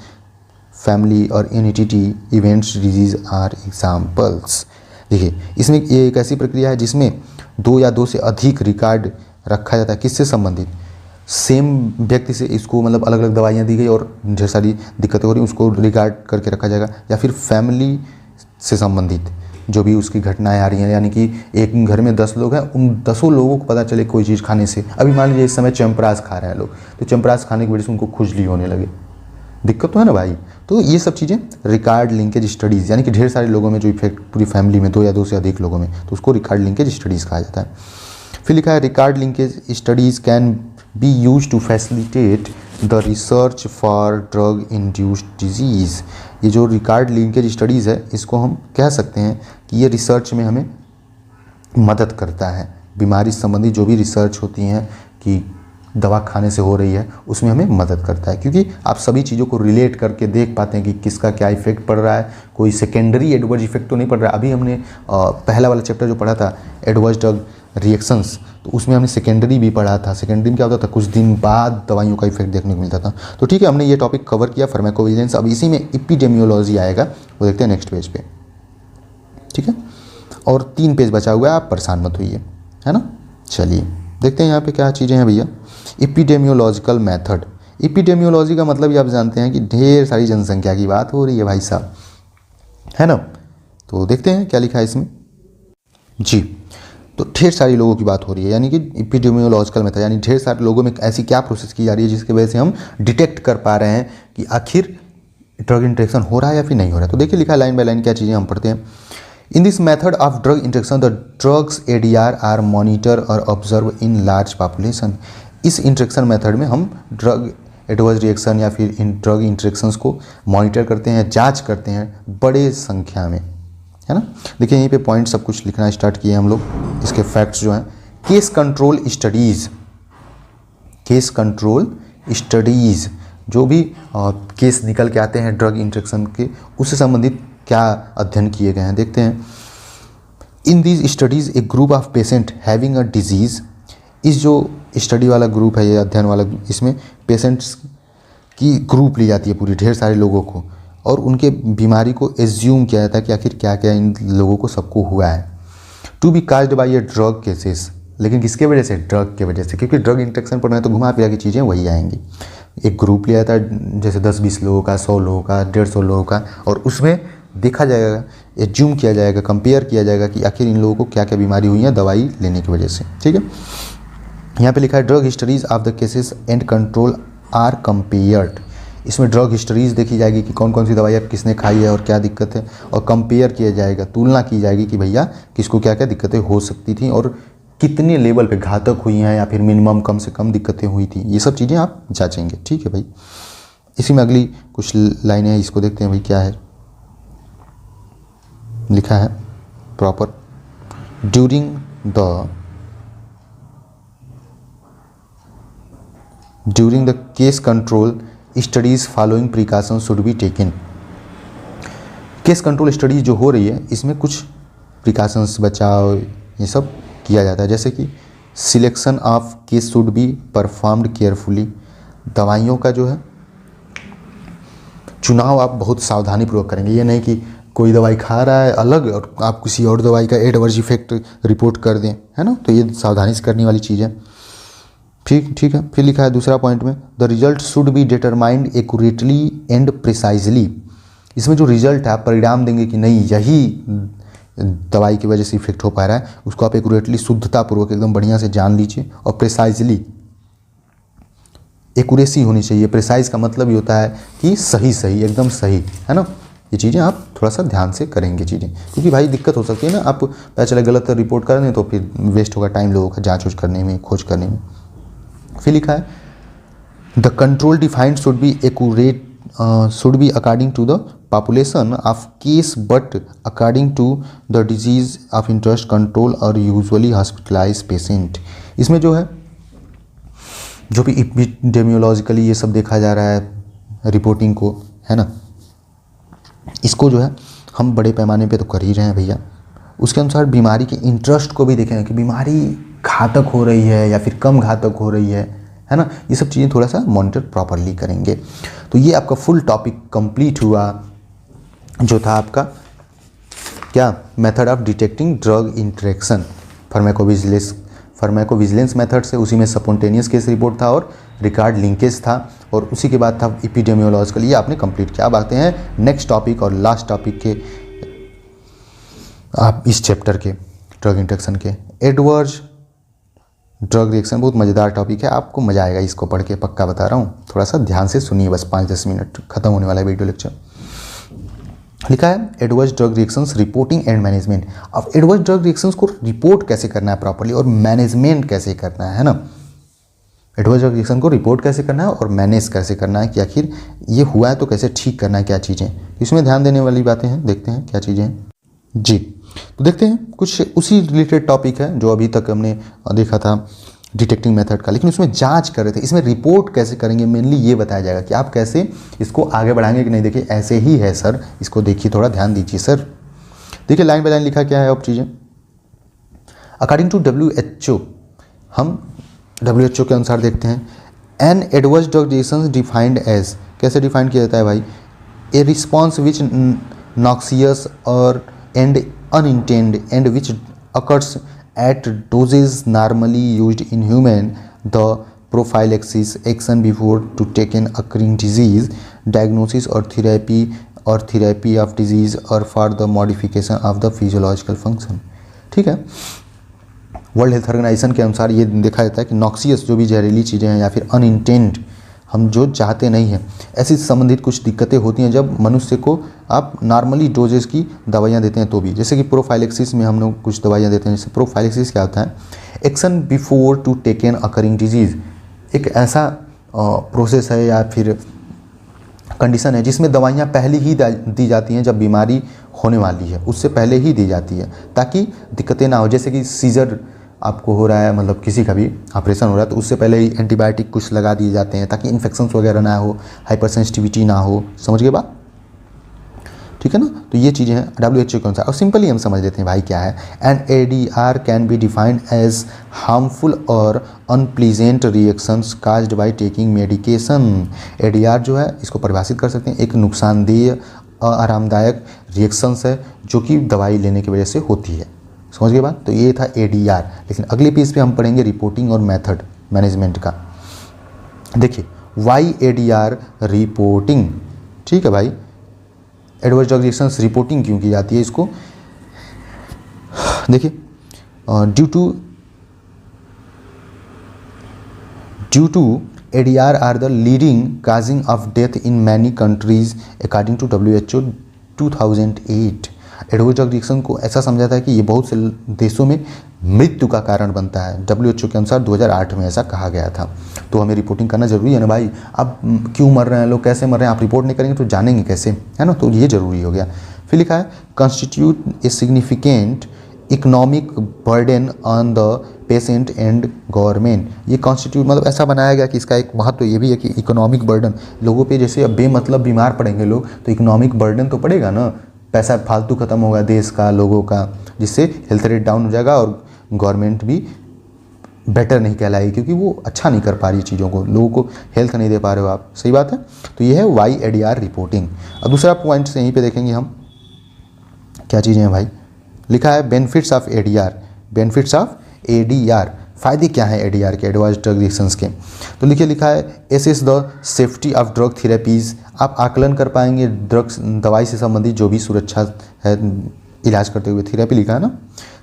family or entity, events, disease or examples. देखिए इसमें ये एक ऐसी प्रक्रिया है जिसमें दो या दो से अधिक रिकॉर्ड रखा जाता है, किससे संबंधित, सेम व्यक्ति से, इसको मतलब अलग अलग दवाइयाँ दी गई और ढेर सारी दिक्कतें हो रही, उसको रिकॉर्ड करके रखा जाएगा, या फिर फैमिली से संबंधित जो भी उसकी घटनाएं आ रही हैं, यानी कि एक घर में 10 लोग हैं, उन 10 लोगों को पता चले कोई चीज़ खाने से। अभी मान लीजिए इस समय च्यवनप्राश खा रहे हैं लोग, तो च्यवनप्राश खाने की वजह से उनको खुजली होने लगे, दिक्कत तो है ना भाई। तो ये सब चीज़ें रिकॉर्ड लिंकेज स्टडीज़, यानी कि ढेर सारे लोगों में जो इफेक्ट पूरी फैमिली में, 2 या 2 से अधिक लोगों में, तो उसको रिकॉर्ड लिंकेज स्टडीज़ कहा जाता है। फिर लिखा है record linkage studies can be use to facilitate the research for drug induced disease. ये जो रिकॉर्ड लिंकेज स्टडीज़ है, इसको हम कह सकते हैं कि ये रिसर्च में हमें मदद करता है। बीमारी संबंधी जो भी रिसर्च होती हैं कि दवा खाने से हो रही है, उसमें हमें मदद करता है, क्योंकि आप सभी चीज़ों को रिलेट करके देख पाते हैं कि किसका क्या इफेक्ट पड़ रहा है, कोई सेकेंडरी एडवर्स इफेक्ट तो नहीं पड़ रहा है। अभी हमने पहला वाला चैप्टर जो पढ़ा था एडवर्स ड्रग रिएक्शंस, तो उसमें हमने सेकेंडरी भी पढ़ा था। सेकेंडरी में क्या होता था, कुछ दिन बाद दवाइयों का इफेक्ट देखने को मिलता था। तो ठीक है, हमने ये टॉपिक कवर किया फार्माकोविजिलेंस। अब इसी में एपिडेमियोलॉजी आएगा, वो देखते हैं नेक्स्ट पेज पे, ठीक है। और 3 पेज बचा हुआ है, आप परेशान मत होइए, है ना। चलिए देखते हैं यहाँ पे क्या चीज़ें हैं भैया। एपिडेमियोलॉजिकल मेथड, एपिडेमियोलॉजी का मतलब ये आप जानते हैं कि ढेर सारी जनसंख्या की बात हो रही है भाई साहब, है ना। तो देखते हैं क्या लिखा है इसमें जी। तो ढेर सारी लोगों की बात हो रही है, यानी कि एपिडेमियोलॉजिकल मेथड, यानी ढेर सारे लोगों में ऐसी क्या प्रोसेस की जा रही है जिसकी वजह से हम डिटेक्ट कर पा रहे हैं कि आखिर ड्रग इंटरेक्शन हो रहा है या फिर नहीं हो रहा है। तो देखिए लिखा है लाइन बाय लाइन क्या चीज़ें हम पढ़ते हैं। In this method of drug interaction, the drugs ADR are monitor और observe in large population। इस इंट्रेक्शन मेथड में हम ड्रग एडवर्स रिएक्शन या फिर इन ड्रग इंट्रेक्शंस को मॉनिटर करते हैं, जांच करते हैं बड़े संख्या में, है ना। देखिए यहीं पे पॉइंट सब कुछ लिखना स्टार्ट किए हम लोग, इसके फैक्ट्स जो हैं। Case control studies, case control studies जो भी केस निकल के आते हैं ड्रग इंट्रेक्शन के, उससे संबंधित क्या अध्ययन किए गए हैं देखते हैं। In these studies A group of patient having a disease, इस जो स्टडी वाला ग्रुप है, ये अध्ययन वाला, इसमें पेशेंट्स की ग्रुप ली जाती है पूरी, ढेर सारे लोगों को, और उनके बीमारी को एज्यूम किया जाता है कि आखिर क्या क्या इन लोगों को सबको हुआ है। To be caused by a drug cases, लेकिन किसके वजह से, ड्रग के वजह से, क्योंकि ड्रग इंट्रेक्शन पर तो घुमा फिरा की चीज़ें वही आएंगी। एक ग्रुप लिया जाता है जैसे 10-20 लोगों का, 100 लोगों का, 150 लोगों का, और उसमें देखा जाएगा, एज्यूम किया जाएगा, कंपेयर किया जाएगा कि आखिर इन लोगों को क्या क्या बीमारी हुई है दवाई लेने की वजह से, ठीक है। यहाँ पे लिखा है drug histories of the cases and control are compared. इसमें ड्रग हिस्ट्रीज देखी जाएगी कि कौन कौन सी दवाई अब किसने खाई है और क्या दिक्कत है, और कंपेयर किया जाएगा, तुलना की जाएगी कि भैया किसको क्या क्या दिक्कतें हो सकती थी और कितने लेवल पे घातक हुई हैं या फिर मिनिमम कम से कम दिक्कतें हुई थी। ये सब चीज़ें आप जांचेंगे, ठीक है भाई। इसी में अगली कुछ लाइनें हैं, इसको देखते हैं भाई क्या है लिखा है proper. During the case control studies following precaution should be taken. Case control studies जो हो रही है इसमें कुछ प्रिकॉशंस, बचाव, ये सब किया जाता है, जैसे कि selection of case should be performed carefully. दवाइयों का जो है चुनाव आप बहुत सावधानी पूर्वक करेंगे। ये नहीं कि कोई दवाई खा रहा है अलग और आप किसी और दवाई का एडवर्स इफेक्ट रिपोर्ट कर दें, है ना। तो ये सावधानी से करने वाली चीज़ है, ठीक है। फिर लिखा है दूसरा पॉइंट में, the result should be determined accurately and precisely. इसमें जो रिजल्ट है, आप परिणाम देंगे कि नहीं यही दवाई की वजह से इफेक्ट हो पा रहा है, उसको आप एक्यूरेटली, शुद्धतापूर्वक एकदम बढ़िया से जान लीजिए, और प्रिसाइजली, एक्यूरेसी होनी चाहिए। प्रिसाइज का मतलब ये होता है कि सही सही, एकदम सही, है ना। ये चीज़ें आप थोड़ा सा ध्यान से करेंगे चीज़ें, क्योंकि भाई दिक्कत हो सकती है ना, आप पता चला गलत रिपोर्ट कर दें तो फिर वेस्ट होगा टाइम लोगों का जाँच करने में, खोज करने में। फिर लिखा है the control defined should be accurate, should be according to the population of case but according to the disease of interest control और यूजुअली हॉस्पिटलाइज पेशेंट। इसमें जो है जो भी एपिडेमियोलॉजिकली ये सब देखा जा रहा है रिपोर्टिंग को, है ना, इसको जो है हम बड़े पैमाने पे तो कर ही रहे हैं भैया। उसके अनुसार बीमारी के इंटरेस्ट को भी देखें कि बीमारी घातक हो रही है या फिर कम घातक हो रही है ना, ये सब चीज़ें थोड़ा सा मॉनिटर प्रॉपरली करेंगे। तो ये आपका फुल टॉपिक कंप्लीट हुआ, जो था आपका क्या, method of detecting drug interaction, pharmacovigilance method से, उसी में स्पॉन्टेनियस केस रिपोर्ट था और रिकॉर्ड लिंकेज था, और उसी के बाद था एपिडेमियोलॉजिकल। ये आपने कंप्लीट किया। अब आते हैं नेक्स्ट टॉपिक और लास्ट टॉपिक के, आप इस चैप्टर के ड्रग इंटरेक्शन के, एडवर्स ड्रग रिएक्शन। बहुत मज़ेदार टॉपिक है, आपको मज़ा आएगा इसको पढ़ के, पक्का बता रहा हूँ। थोड़ा सा ध्यान से सुनिए, बस 5-10 मिनट, खत्म होने वाला है वीडियो लेक्चर। लिखा है adverse drug reactions reporting and management. अब एडवर्स ड्रग रिएक्शंस को रिपोर्ट कैसे करना है प्रॉपर्ली और मैनेजमेंट कैसे करना है ना, एडवर्स ड्रग रिएक्शन को रिपोर्ट कैसे करना है और मैनेज कैसे करना है कि आखिर ये हुआ है तो कैसे ठीक करना है, क्या चीज़ें, इसमें ध्यान देने वाली बातें हैं। देखते हैं क्या चीज़ें हैं जी। तो देखते हैं कुछ उसी रिलेटेड टॉपिक है जो अभी तक हमने देखा था डिटेक्टिंग मेथड का, लेकिन उसमें जांच कर रहे थे। इसमें रिपोर्ट कैसे करेंगे मेनली ये बताया जाएगा कि आप कैसे इसको आगे बढ़ाएंगे कि नहीं। देखिए ऐसे ही है सर, इसको देखिए, थोड़ा ध्यान दीजिए सर। देखिए लाइन बाय लाइन लिखा क्या है अब चीज़ें। अकॉर्डिंग टू WHO, हम WHO के अनुसार देखते हैं, an adverse drug reaction defined as, कैसे डिफाइंड किया जाता है भाई, ए रिस्पॉन्स विच नॉक्सियस और and unintended and which occurs at doses normally used in human, the prophylaxis action before to take an occurring disease, diagnosis or therapy of disease or for the modification of the physiological function। ठीक है, वर्ल्ड हेल्थ ऑर्गेनाइजेशन के अनुसार ये देखा जाता है कि नॉक्सियस जो भी जहरीली चीज़ें हैं या फिर अनइंटेंड, हम जो चाहते नहीं हैं, ऐसी संबंधित कुछ दिक्कतें होती हैं जब मनुष्य को आप नॉर्मली डोजेस की दवाइयाँ देते हैं तो भी, जैसे कि प्रोफाइलेक्सिस में हम लोग कुछ दवाइयाँ देते हैं। जैसे प्रोफाइलेक्सिस क्या होता है, action before to take an occurring disease, एक ऐसा प्रोसेस है या फिर कंडीशन है जिसमें दवाइयाँ पहले ही दी जाती हैं जब बीमारी होने वाली है, उससे पहले ही दी जाती है ताकि दिक्कतें ना हो। जैसे कि सीजर आपको हो रहा है, मतलब किसी का भी ऑपरेशन हो रहा है, तो उससे पहले ही एंटीबायोटिक कुछ लगा दिए जाते हैं ताकि इन्फेक्शंस वगैरह ना हो, हाइपर सेंसिटिविटी ना हो। समझ गए बात, ठीक है ना। तो ये चीज़ें हैं WHO के अनुसार, और सिंपली हम समझ लेते हैं भाई क्या है। And ADR can be defined as harmful or unpleasant reactions caused by taking medication. ADR जो है इसको परिभाषित कर सकते हैं, एक नुकसानदेह आरामदायक रिएक्शंस है जो कि दवाई लेने की वजह से होती है। समझ गए बात। तो ये था ADR, लेकिन अगले पेज पे हम पढ़ेंगे रिपोर्टिंग और मेथड मैनेजमेंट का। देखिए वाई ADR रिपोर्टिंग, ठीक है भाई, एडवर्स ड्रग रिएक्शंस रिपोर्टिंग क्यों की जाती है इसको, देखिए due to ADR are the leading causing of death in many countries according to WHO 2008। Adverse drug reaction को ऐसा समझा था कि ये बहुत से देशों में मृत्यु का कारण बनता है। WHO के अनुसार 2008 में ऐसा कहा गया था। तो हमें रिपोर्टिंग करना जरूरी है ना भाई। अब क्यों मर रहे हैं लोग, कैसे मर रहे हैं, आप रिपोर्ट नहीं करेंगे तो जानेंगे कैसे, है ना। तो ये जरूरी हो गया। फिर लिखा है constitute a significant economic burden on the patient and government. ये कॉन्स्टिट्यूट मतलब ऐसा बनाया गया कि इसका एक महत्व ये भी है कि इकोनॉमिक बर्डन लोगों पे, जैसे अब बेमतलब बीमार पड़ेंगे लोग तो इकोनॉमिक बर्डन तो पड़ेगा ना, पैसा फालतू खत्म होगा देश का, लोगों का, जिससे हेल्थ रेट डाउन हो जाएगा और गवर्नमेंट भी बेटर नहीं कहलाएगी क्योंकि वो अच्छा नहीं कर पा रही चीज़ों को, लोगों को हेल्थ नहीं दे पा रहे हो आप। सही बात है। तो ये है वाई ADR रिपोर्टिंग। अब दूसरा पॉइंट से यहीं पे देखेंगे हम क्या चीज़ें हैं भाई। लिखा है benefits of ADR, benefits of ADR, फ़ायदे क्या हैं ADR के, एडवांस ड्रग रिएक्शंस के। तो लिखा है assess the safety of drug therapies, आप आकलन कर पाएंगे ड्रग्स दवाई से संबंधित जो भी सुरक्षा है इलाज करते हुए, थेरेपी लिखा है ना,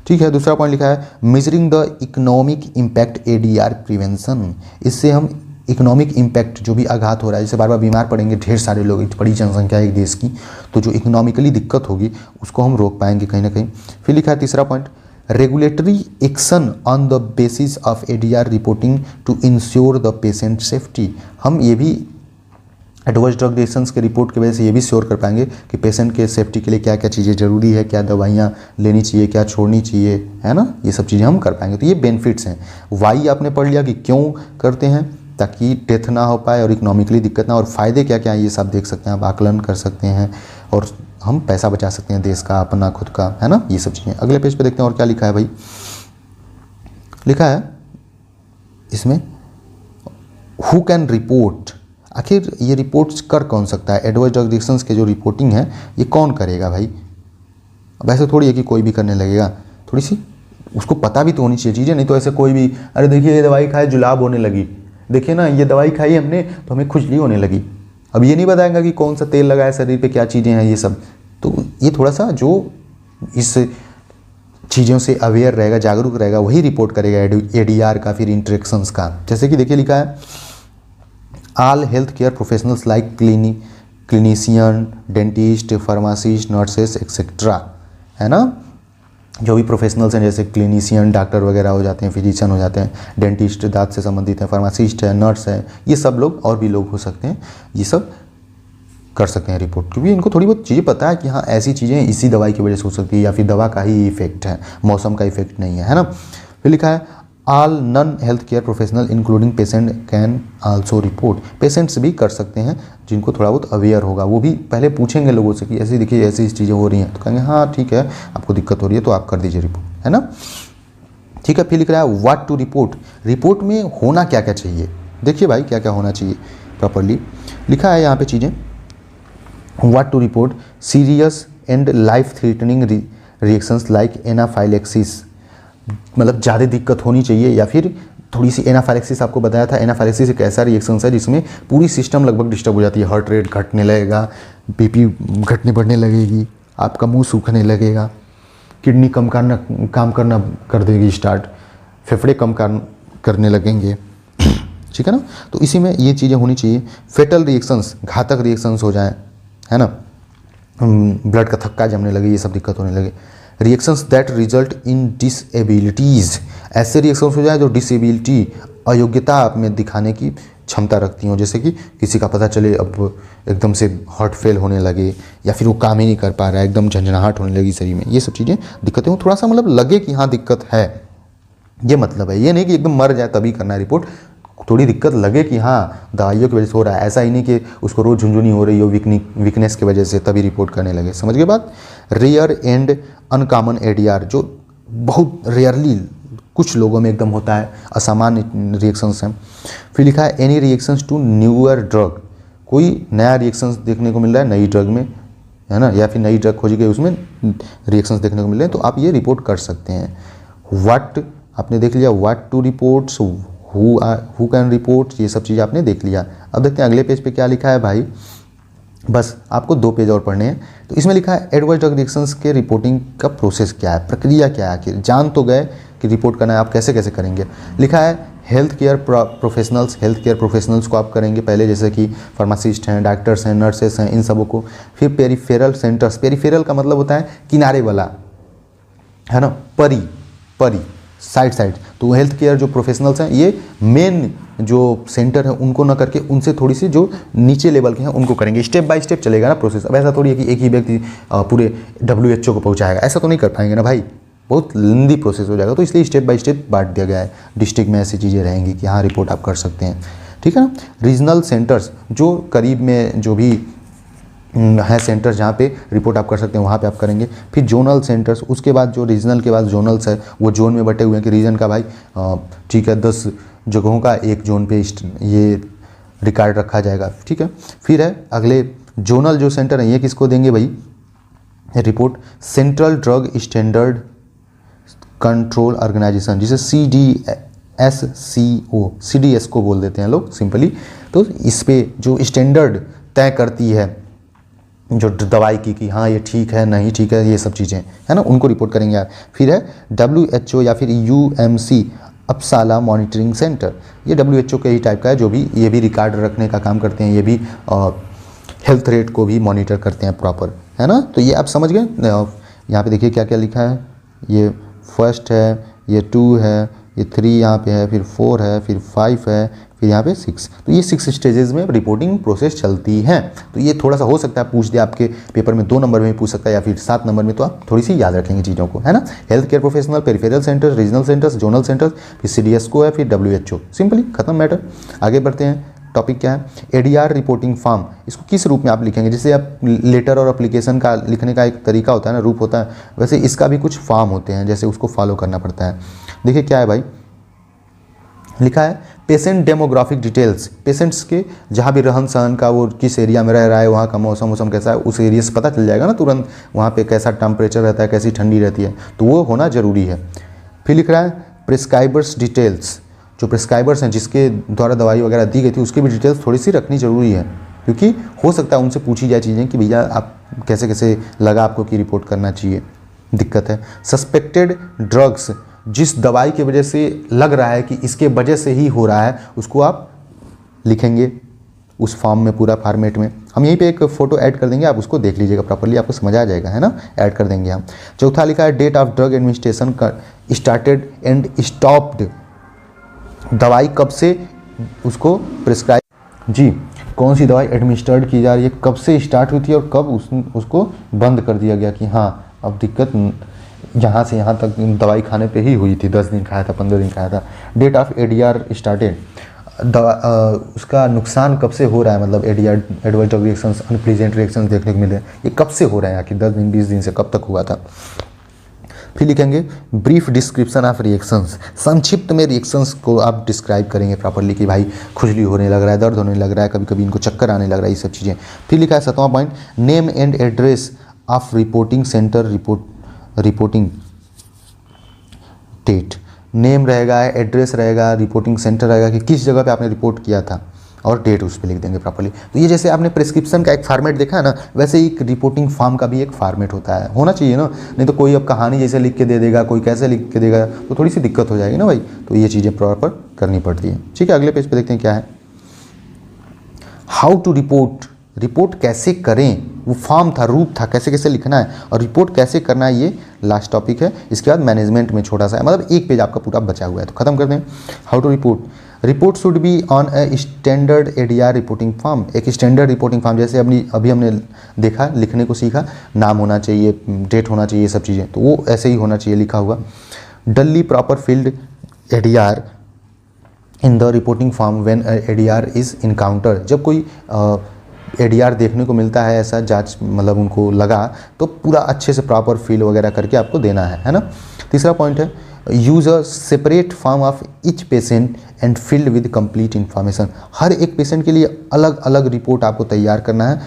ठीक है। दूसरा पॉइंट लिखा है measuring the economic impact ADR prevention, इससे हम इकोनॉमिक इम्पैक्ट जो भी आघात हो रहा है, जैसे बार बार बीमार पड़ेंगे ढेर सारे लोग, बड़ी जनसंख्या है एक देश की, तो जो इकोनॉमिकली दिक्कत होगी उसको हम रोक पाएंगे कहीं ना कहीं। फिर लिखा है तीसरा point regulatory action on the basis of ADR reporting to ensure the patient safety, हम ये भी एडवर्स ड्रग रिएक्शंस के रिपोर्ट की वजह से ये भी श्योर कर पाएंगे कि पेशेंट के सेफ्टी के लिए क्या क्या चीज़ें ज़रूरी है, क्या दवाइयाँ लेनी चाहिए, क्या छोड़नी चाहिए, है ना, ये सब चीज़ें हम कर पाएंगे। तो ये बेनिफिट्स हैं। वाई आपने पढ़ लिया कि क्यों करते हैं, ताकि डेथ ना हो पाए और इकोनॉमिकली दिक्कत ना, और फ़ायदे क्या क्या हैं ये सब देख सकते हैं, आप आकलन कर सकते हैं और हम पैसा बचा सकते हैं देश का, अपना खुद का, है ना, ये सब चीज़ें। अगले पेज पे देखते हैं और क्या लिखा है भाई। लिखा है इसमें हु कैन रिपोर्ट, आखिर ये रिपोर्ट्स कर कौन सकता है, एडवर्स ड्रग रिएक्शंस के जो रिपोर्टिंग है ये कौन करेगा भाई। अब ऐसे थोड़ी है कि कोई भी करने लगेगा, थोड़ी सी उसको पता भी तो होनी चाहिए चीज़ें, नहीं तो ऐसे कोई भी, अरे देखिए ये दवाई खाई जुलाब होने लगी, देखिए ना ये दवाई खाई हमने तो हमें खुजली होने लगी, अब ये नहीं बताएगा कि कौन सा तेल लगाया शरीर पे, क्या चीज़ें हैं ये सब। तो ये थोड़ा सा जो इस चीज़ों से अवेयर रहेगा, जागरूक रहेगा, वही रिपोर्ट करेगा एडीआर का, फिर इंटरेक्शंस का। जैसे कि देखिए लिखा है all health care professionals like clinician, dentist, pharmacist, nurses etcetera, है ना, जो भी प्रोफेशनल्स हैं जैसे क्लिनिशियन डॉक्टर वगैरह हो जाते हैं, फिजिशियन हो जाते हैं, डेंटिस्ट दांत से संबंधित है, फार्मासिस्ट है, नर्स है, ये सब लोग और भी लोग हो सकते हैं, ये सब कर सकते हैं रिपोर्ट, क्योंकि इनको थोड़ी बहुत चीज़ें पता है कि हाँ ऐसी चीज़ें इसी दवाई की वजह से हो सकती है, या फिर दवा का ही इफेक्ट है, मौसम का इफेक्ट नहीं है ना। फिर लिखा है all non health care professional including patient can also report, patients भी कर सकते हैं जिनको थोड़ा बहुत अवेयर होगा, वो भी पहले पूछेंगे लोगों से कि ऐसी देखिए ऐसी चीज़ें हो रही हैं, तो कहेंगे हाँ ठीक है आपको दिक्कत हो रही है तो आप कर दीजिए रिपोर्ट, है ना, ठीक है। फिर लिख रहा है व्हाट टू रिपोर्ट, रिपोर्ट में होना क्या क्या चाहिए, देखिए भाई क्या क्या होना चाहिए प्रॉपरली, लिखा है यहाँ पे चीज़ें। What to report serious and life threatening reactions like anaphylaxis, मतलब ज़्यादा दिक्कत होनी चाहिए, या फिर थोड़ी सी एनाफाइलेक्सिस, आपको बताया था एनाफाइलेक्सिस एक ऐसा रिएक्शन है जिसमें पूरी सिस्टम लगभग डिस्टर्ब हो जाती है, हार्ट रेट घटने लगेगा, बीपी घटने बढ़ने लगेगी, आपका मुंह सूखने लगेगा, किडनी काम करना कर देगी स्टार्ट, फेफड़े काम करने लगेंगे, ठीक है ना। तो इसी में ये चीज़ें होनी चाहिए। फेटल रिएक्शंस, घातक रिएक्शंस हो जाएँ, है ना, ब्लड का थक्का जमने लगे, ये सब दिक्कत होने लगे। रिएक्शंस दैट रिजल्ट इन डिसएबिलिटीज़, ऐसे रिएक्शंस हो जाए जो डिसेबिलिटी, अयोग्यता आप में दिखाने की क्षमता रखती हों, जैसे कि किसी का पता चले अब एकदम से हार्ट फेल होने लगे, या फिर वो काम ही नहीं कर पा रहा है, एकदम झंझनाहट होने लगी शरीर में, ये सब चीज़ें दिक्कतें हो, थोड़ा सा मतलब लगे कि हाँ दिक्कत है, ये मतलब है, ये नहीं कि एकदम मर जाए तभी करना है रिपोर्ट, थोड़ी दिक्कत लगे कि हाँ दवाइयों की वजह से हो रहा है, ऐसा ही नहीं कि उसको रोज़ झुंझुनी हो रही हो वीकनेस की वजह से तभी रिपोर्ट करने लगे, समझ गए बात। रेयर एंड अनकॉमन एडीआर, जो बहुत रेयरली कुछ लोगों में एकदम होता है, असामान्य रिएक्शंस हैं। फिर लिखा है any reactions to newer drug, कोई नया रिएक्शंस देखने को मिल रहा है नई ड्रग में, है ना, या फिर नई ड्रग खोजी गई उसमें रिएक्शंस देखने को मिल रहे हैं, तो आप ये रिपोर्ट कर सकते हैं। व्हाट आपने देख लिया, what to reports, who can report, ये सब चीज़ आपने देख लिया। अब देखते हैं अगले पेज पे क्या लिखा है भाई, बस आपको 2 पेज और पढ़ने हैं। तो इसमें लिखा है एडवर्स ड्रग रिएक्शंस के रिपोर्टिंग का प्रोसेस क्या है, प्रक्रिया क्या है, आखिर जान तो गए कि रिपोर्ट करना है, आप कैसे कैसे करेंगे। लिखा है हेल्थ केयर प्रोफेशनल्स को आप करेंगे पहले, जैसे कि फार्मासिस्ट हैं, डॉक्टर्स हैं, नर्सेस हैं, इन सबों को। फिर पेरिफेरल सेंटर्स, पेरिफेरल का मतलब होता है किनारे वाला, है ना, परी साइड, तो हेल्थ केयर जो प्रोफेशनल्स हैं ये मेन जो सेंटर है उनको ना करके उनसे थोड़ी सी जो नीचे लेवल के हैं उनको करेंगे, स्टेप बाय स्टेप चलेगा ना प्रोसेस। अब ऐसा थोड़ी है कि एक ही व्यक्ति पूरे WHO को पहुंचाएगा, ऐसा तो नहीं कर पाएंगे ना भाई, बहुत लंबी प्रोसेस हो जाएगा, तो इसलिए स्टेप बाय स्टेप बांट दिया गया है। डिस्ट्रिक्ट में ऐसी चीज़ें रहेंगी कि हाँ रिपोर्ट आप कर सकते हैं, ठीक है ना। रीजनल सेंटर्स, जो करीब में जो भी है सेंटर्स जहाँ पे रिपोर्ट आप कर सकते हैं वहाँ पे आप करेंगे। फिर जोनल सेंटर्स, उसके बाद जो रीजनल के बाद जोनल्स है, वो जोन में बटे हुए हैं कि रीजन का भाई ठीक है 10 जगहों का एक जोन पे ये रिकॉर्ड रखा जाएगा, ठीक है। फिर है अगले जोनल जो सेंटर है ये किसको देंगे भाई report, Central Drug Standard Control Organization, जिसे CDS को बोल देते हैं लोग सिंपली। तो इस पे जो स्टैंडर्ड तय करती है जो दवाई की कि हाँ ये ठीक है नहीं ठीक है, ये सब चीज़ें है ना, उनको रिपोर्ट करेंगे आप। फिर है WHO या फिर UMC अपसाला मॉनिटरिंग सेंटर, ये WHO के ही टाइप का है, जो भी ये भी रिकॉर्ड रखने का काम करते हैं, ये भी हेल्थ रेट को भी मॉनिटर करते हैं प्रॉपर, है ना। तो ये आप समझ गए। यहाँ पे देखिए क्या क्या लिखा है, ये फर्स्ट है, ये 2 है, ये 3 यहाँ पे है, फिर 4 है, फिर 5 है, फिर यहाँ पे 6। तो ये 6 स्टेजेस में रिपोर्टिंग प्रोसेस चलती है। तो ये थोड़ा सा हो सकता है पूछ दे आपके पेपर में, 2 नंबर में भी पूछ सकता है या फिर 7 नंबर में, तो आप थोड़ी सी याद रखेंगे चीज़ों को, है ना। Health care professional, peripheral centres, regional centres, zonal centres, फिर CDSCO है, फिर WHO। सिंपली खत्म मैटर। आगे बढ़ते हैं। टॉपिक क्या है? ADR reporting form. इसको किस रूप में आप लिखेंगे? जैसे आप लेटर और एप्लीकेशन का लिखने का एक तरीका होता है ना, रूप होता है, वैसे इसका भी कुछ फॉर्म होते हैं, जैसे उसको फॉलो करना पड़ता है। देखिए क्या है भाई, लिखा है पेशेंट डेमोग्राफिक डिटेल्स। पेशेंट्स के जहाँ भी रहन सहन का, वो किस एरिया में रह रहा है, वहाँ का मौसम कैसा है, उस एरिया से पता चल जाएगा ना तुरंत, वहाँ पे कैसा टेम्परेचर रहता है, कैसी ठंडी रहती है, तो वो होना ज़रूरी है। फिर लिख रहा है प्रिस्क्राइबर्स डिटेल्स। जो प्रिस्क्राइबर्स हैं, जिसके द्वारा दवाई वगैरह दी गई थी, उसकी भी डिटेल्स थोड़ी सी रखनी ज़रूरी है, क्योंकि हो सकता है उनसे पूछी जाए चीज़ें कि भैया आप कैसे कैसे लगा आपको कि रिपोर्ट करना चाहिए। दिक्कत है सस्पेक्टेड ड्रग्स। जिस दवाई की वजह से लग रहा है कि इसके वजह से ही हो रहा है, उसको आप लिखेंगे उस फॉर्म में, पूरा फॉर्मेट में। हम यहीं पे एक फ़ोटो ऐड कर देंगे, आप उसको देख लीजिएगा प्रॉपर्ली, आपको समझ आ जाएगा, है ना। ऐड कर देंगे हम। चौथा लिखा है डेट ऑफ ड्रग एडमिनिस्ट्रेशन का स्टार्टेड एंड स्टॉप्ड। दवाई कब से उसको प्रिस्क्राइब, जी कौन सी दवाई एडमिनिस्टर्ड की जा रही है, कब से स्टार्ट हुई थी और कब उसको बंद कर दिया गया कि हाँ अब दिक्कत यहाँ से यहाँ तक दवाई खाने पे ही हुई थी, 10 दिन खाया था, 15 दिन खाया था। डेट ऑफ ADR स्टार्टेड, उसका नुकसान कब से हो रहा है, मतलब ADR adverse drug reactions, unpleasant reactions देखने को मिले, ये कब से हो रहे हैं आखिर, 10 दिन 20 दिन से कब तक हुआ था। फिर लिखेंगे ब्रीफ डिस्क्रिप्शन ऑफ रिएक्शंस। संक्षिप्त में रिएक्शंस को आप डिस्क्राइब करेंगे प्रॉपर्ली कि भाई खुजली होने लग रहा है, दर्द होने लग रहा है, कभी कभी इनको चक्कर आने लग रहा है, ये सब चीज़ें। फिर लिखा है 7वां point name and address of reporting center, reporting date. Name रहेगा, एड्रेस रहेगा, रिपोर्टिंग सेंटर रहेगा कि किस जगह पे आपने रिपोर्ट किया था, और डेट उस पर लिख देंगे प्रॉपर्ली। तो ये जैसे आपने प्रिस्क्रिप्शन का एक फॉर्मेट देखा है ना, वैसे ही एक रिपोर्टिंग फॉर्म का भी एक फॉर्मेट होता है, होना चाहिए ना। नहीं तो कोई अब कहानी जैसे लिख के दे देगा, कोई कैसे लिख के देगा, तो थोड़ी सी दिक्कत हो जाएगी ना भाई। तो ये चीज़ें प्रॉपर करनी पड़ती है। ठीक है, अगले पेज पे देखते हैं क्या है। हाउ टू रिपोर्ट, रिपोर्ट कैसे करें, वो फॉर्म था, रूप था, कैसे कैसे लिखना है और रिपोर्ट कैसे करना है, ये लास्ट टॉपिक है। इसके बाद मैनेजमेंट में छोटा सा है, मतलब एक पेज आपका पूरा बचा हुआ है, तो खत्म कर दें। How to report, report should be on a standard ADR reporting form. एक स्टैंडर्ड रिपोर्टिंग फॉर्म, जैसे अभी हमने देखा, लिखने को सीखा, नाम होना चाहिए, डेट होना चाहिए, सब चीज़ें, तो वो ऐसे ही होना चाहिए लिखा हुआ। Duly proper field ADR in the reporting form when ADR is encounter. जब कोई ADR देखने को मिलता है, ऐसा जांच मतलब उनको लगा, तो पूरा अच्छे से प्रॉपर फिल वगैरह करके आपको देना है ना। तीसरा पॉइंट है use a separate form of each patient and filled with complete information. हर एक पेशेंट के लिए अलग अलग रिपोर्ट आपको तैयार करना है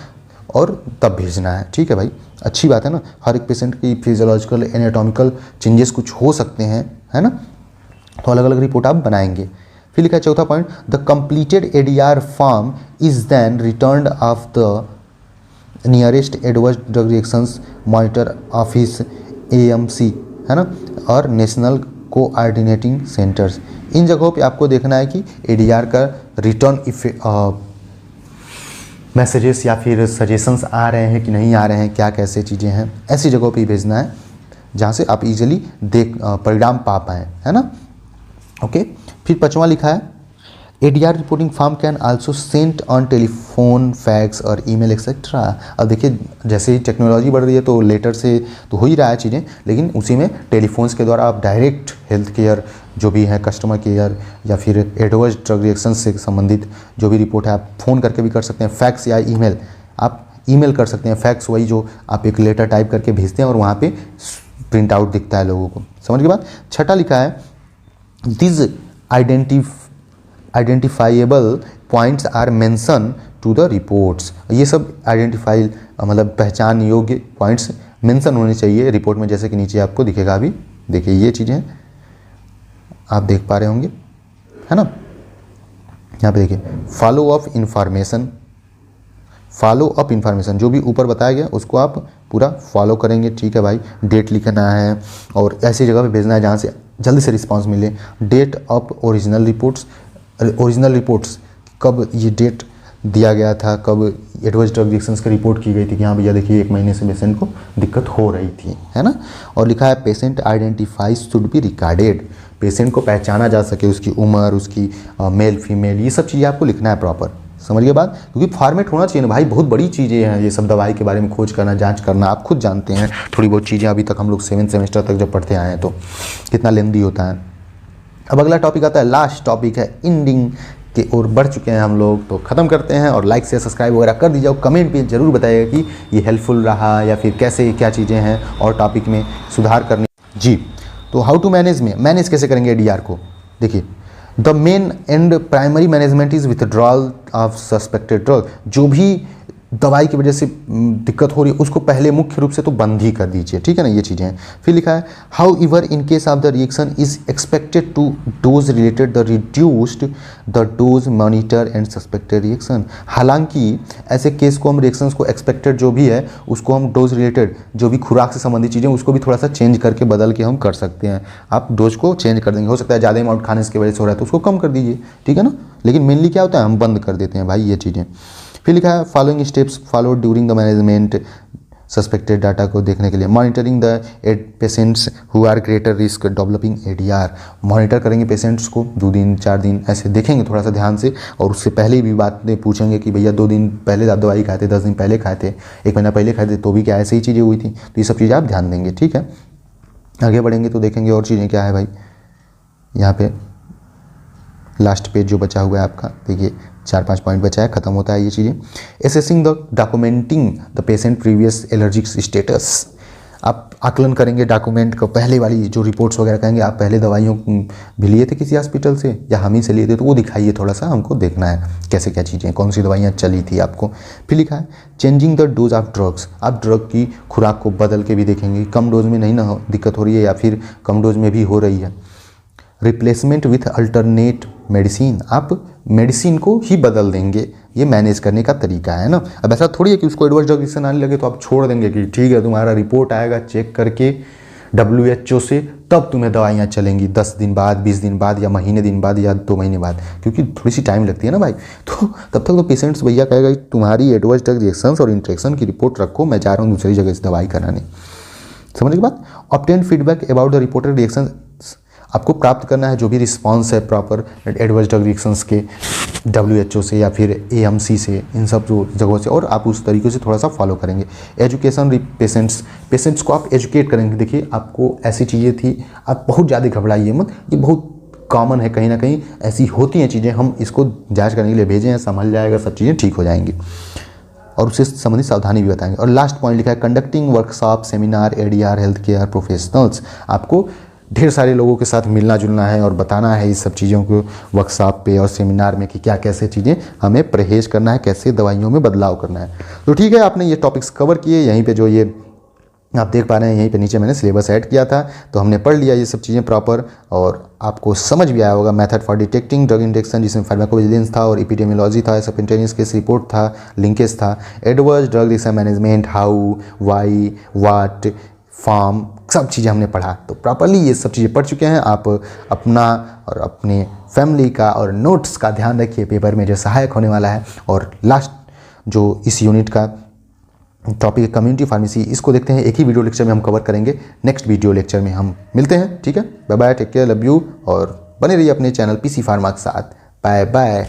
और तब भेजना है। ठीक है भाई, अच्छी बात है ना। हर एक पेशेंट की फिजियोलॉजिकल एनाटॉमिकल चेंजेस कुछ हो सकते हैं, है ना, तो अलग अलग रिपोर्ट आप बनाएंगे। फिर लिखा है चौथा point the completed ADR form is then returned of the nearest adverse drug reactions monitor office AMC, है ना, और नेशनल कोऑर्डिनेटिंग सेंटर्स। इन जगहों पे आपको देखना है कि ADR का रिटर्न मैसेजेस या फिर सजेशंस आ रहे हैं कि नहीं आ रहे हैं, क्या कैसे चीज़ें हैं, ऐसी जगहों पे भेजना है जहाँ से आप इजीली परिणाम पा पाएँ, है ना। ओके, फिर 5वां लिखा है ADR reporting form can also Saint on telephone, fax और ईमेल एक्सेट्रा। अब देखिए जैसे ही टेक्नोलॉजी बढ़ रही है तो लेटर से तो हो ही रहा है चीज़ें, लेकिन उसी में टेलीफोन्स के द्वारा आप डायरेक्ट हेल्थ केयर जो भी है, कस्टमर केयर या फिर एडवर्स ड्रग रिएक्शन से संबंधित जो भी रिपोर्ट है, आप फ़ोन करके भी कर सकते हैं। फैक्स या ईमेल, आप ईमेल कर सकते हैं। फैक्स वही जो आप एक लेटर टाइप करके भेजते हैं और वहाँ पे प्रिंट आउट दिखता है लोगों को, समझ के बाद। 6ठा लिखा है this identifiable points are mention to the reports. ये सब आइडेंटिफाई मतलब पहचान योग्य पॉइंट्स मेंशन होने चाहिए रिपोर्ट में, जैसे कि नीचे आपको दिखेगा। अभी देखिए ये चीज़ें आप देख पा रहे होंगे, है ना। यहाँ पे देखिए फॉलो अप इंफॉर्मेशन जो भी ऊपर बताया गया उसको आप पूरा फॉलो करेंगे। ठीक है भाई, डेट लिखना है और ऐसी जगह पे भेजना है जहाँ से जल्दी से रिस्पांस मिले। डेट ऑफ ओरिजिनल रिपोर्ट्स, कब ये डेट दिया गया था, कब एडवर्स ड्रग रिएक्शंस की रिपोर्ट की गई थी कि हाँ भैया देखिए 1 महीने से पेशेंट को दिक्कत हो रही थी, है ना। और लिखा है patient identify should be recorded. Patient को पहचाना जा सके, उसकी उम्र, उसकी मेल फीमेल, ये सब चीज़ें आपको लिखना है प्रॉपर। समझिए बात, क्योंकि फॉर्मेट होना चाहिए ना भाई, बहुत बड़ी चीज़ें हैं ये सब, दवाई के बारे में खोज करना, जांच करना, आप खुद जानते हैं थोड़ी बहुत चीज़ें, अभी तक हम लोग 7th सेमेस्टर तक जब पढ़ते आए हैं तो कितना लेंदी होता है। अब अगला टॉपिक आता है, लास्ट टॉपिक है, एंडिंग की ओर बढ़ चुके हैं हम लोग, तो ख़त्म करते हैं। और लाइक से सब्सक्राइब वगैरह कर दीजिए और कमेंट पे जरूर बताइएगा कि ये हेल्पफुल रहा या फिर कैसे क्या चीज़ें हैं और टॉपिक में सुधार करनी। जी, तो हाउ टू मैनेज में मैनेज कैसे करेंगे ADR को, देखिए, the main and primary management is withdrawal of suspected drug. जो भी दवाई की वजह से दिक्कत हो रही है उसको पहले मुख्य रूप से तो बंद ही कर दीजिए, ठीक है ना, ये चीज़ें हैं। फिर लिखा है, however in case of the reaction is expected to dose related the reduced the dose monitor and suspected reaction. हालांकि ऐसे केस को हम रिएक्शंस को एक्सपेक्टेड जो भी है उसको हम डोज रिलेटेड, जो भी खुराक से संबंधित चीज़ें उसको भी थोड़ा सा चेंज करके बदल के हम कर सकते हैं। आप डोज को चेंज कर देंगे, हो सकता है ज़्यादा अमाउंट खाने की वजह से हो रहा है तो उसको कम कर दीजिए, ठीक है ना, लेकिन मेनली क्या होता है, हम बंद कर देते हैं भाई ये चीज़ें। फिर लिखा है, following steps followed during the management suspected data को देखने के लिए, monitoring the patients who are greater risk developing ADR। Monitor करेंगे पेशेंट्स को 2 दिन 4 दिन ऐसे देखेंगे थोड़ा सा ध्यान से, और उससे पहले भी बातें पूछेंगे कि भैया 2 दिन पहले आप दवाई खाए थे, 10 दिन पहले खाए थे, 1 महीना पहले खाए थे, तो भी क्या ऐसे ही चीज़ें हुई थी, तो ये सब चीज़ें आप ध्यान देंगे, ठीक है। आगे बढ़ेंगे तो देखेंगे और चीज़ें क्या है भाई, यहाँ पे लास्ट पेज जो बचा हुआ है आपका, देखिए 4-5 पॉइंट बचा है, खत्म होता है ये चीज़ें। Assessing the documenting the patient previous allergic status. आप आकलन करेंगे डॉक्यूमेंट को, पहले वाली जो रिपोर्ट्स वगैरह कहेंगे आप पहले दवाइयों भी लिए थे किसी हॉस्पिटल से या हम ही से लिए थे, तो वो दिखाइए, थोड़ा सा हमको देखना है कैसे क्या चीज़ें, कौन सी दवाइयाँ चली थी आपको। फिर लिखा है, changing the dose of drugs. आप ड्रग की खुराक को बदल के भी देखेंगे, कम डोज में नहीं ना दिक्कत हो रही है या फिर कम डोज में भी हो रही है। रिप्लेसमेंट विथ अल्टरनेट मेडिसिन, आप मेडिसिन को ही बदल देंगे, ये मैनेज करने का तरीका है ना। अब ऐसा थोड़ी है कि उसको एडवर्स ड्रग रिएक्शन आने लगे तो आप छोड़ देंगे कि ठीक है तुम्हारा रिपोर्ट आएगा चेक करके WHO से, तब तुम्हें दवाइयाँ चलेंगी 10 दिन बाद, 20 दिन बाद या महीने दिन बाद या 2 महीने बाद, क्योंकि थोड़ी सी टाइम लगती है ना भाई। तो तब तक तो पेशेंट्स भैया कहेगा तुम्हारी एडवर्स ड्रग रिएक्शंस और इंट्रैक्शन की रिपोर्ट रखो, मैं जा रहा हूँ दूसरी जगह से दवाई कराने। समझ की बात। Obtain feedback about the reported reaction, आपको प्राप्त करना है जो भी रिस्पांस है प्रॉपर एडवर्स ड्रग रिएक्शंस के WHO से या फिर AMC से, इन सब जो जगहों से, और आप उस तरीके से थोड़ा सा फॉलो करेंगे। एजुकेशन पेशेंट्स को आप एजुकेट करेंगे, देखिए आपको ऐसी चीज़ें थी, आप बहुत ज़्यादा घबराइए मत, ये बहुत कॉमन है, कहीं ना कहीं ऐसी होती हैं चीज़ें, हम इसको जाँच करने के लिए भेजे हैं, संभल जाएगा, सब चीज़ें ठीक हो जाएंगी, और उससे संबंधित सावधानी भी बताएंगे। और लास्ट पॉइंट लिखा है, conducting workshop seminar ADR health care professionals. आपको ढेर सारे लोगों के साथ मिलना जुलना है और बताना है इस सब चीज़ों को वर्कशॉप पे और सेमिनार में कि क्या कैसे चीज़ें हमें परहेज करना है, कैसे दवाइयों में बदलाव करना है। तो ठीक है, आपने ये टॉपिक्स कवर किए, यहीं पे जो ये आप देख पा रहे हैं यहीं पे नीचे मैंने सिलेबस ऐड किया था, तो हमने पढ़ लिया ये सब चीज़ें प्रॉपर, और आपको समझ भी आया होगा method for detecting drug induction, जिसमें फार्माकोविजिलेंस था और एपिडेमियोलॉजी था, सबकंटीन्यूअस केस रिपोर्ट था, लिंकेज था, adverse drug reaction management, how, why, what, form, सब चीज़ें हमने पढ़ा। तो प्रॉपरली ये सब चीज़ें पढ़ चुके हैं। आप अपना और अपने फैमिली का और नोट्स का ध्यान रखिए, पेपर में जो सहायक होने वाला है। और लास्ट जो इस यूनिट का टॉपिक है कम्युनिटी फार्मेसी, इसको देखते हैं, एक ही वीडियो लेक्चर में हम कवर करेंगे। नेक्स्ट वीडियो लेक्चर में हम मिलते हैं, ठीक है। Bye bye, take care, love you, और बने रहिए अपने चैनल PC फार्मा के साथ। Bye bye.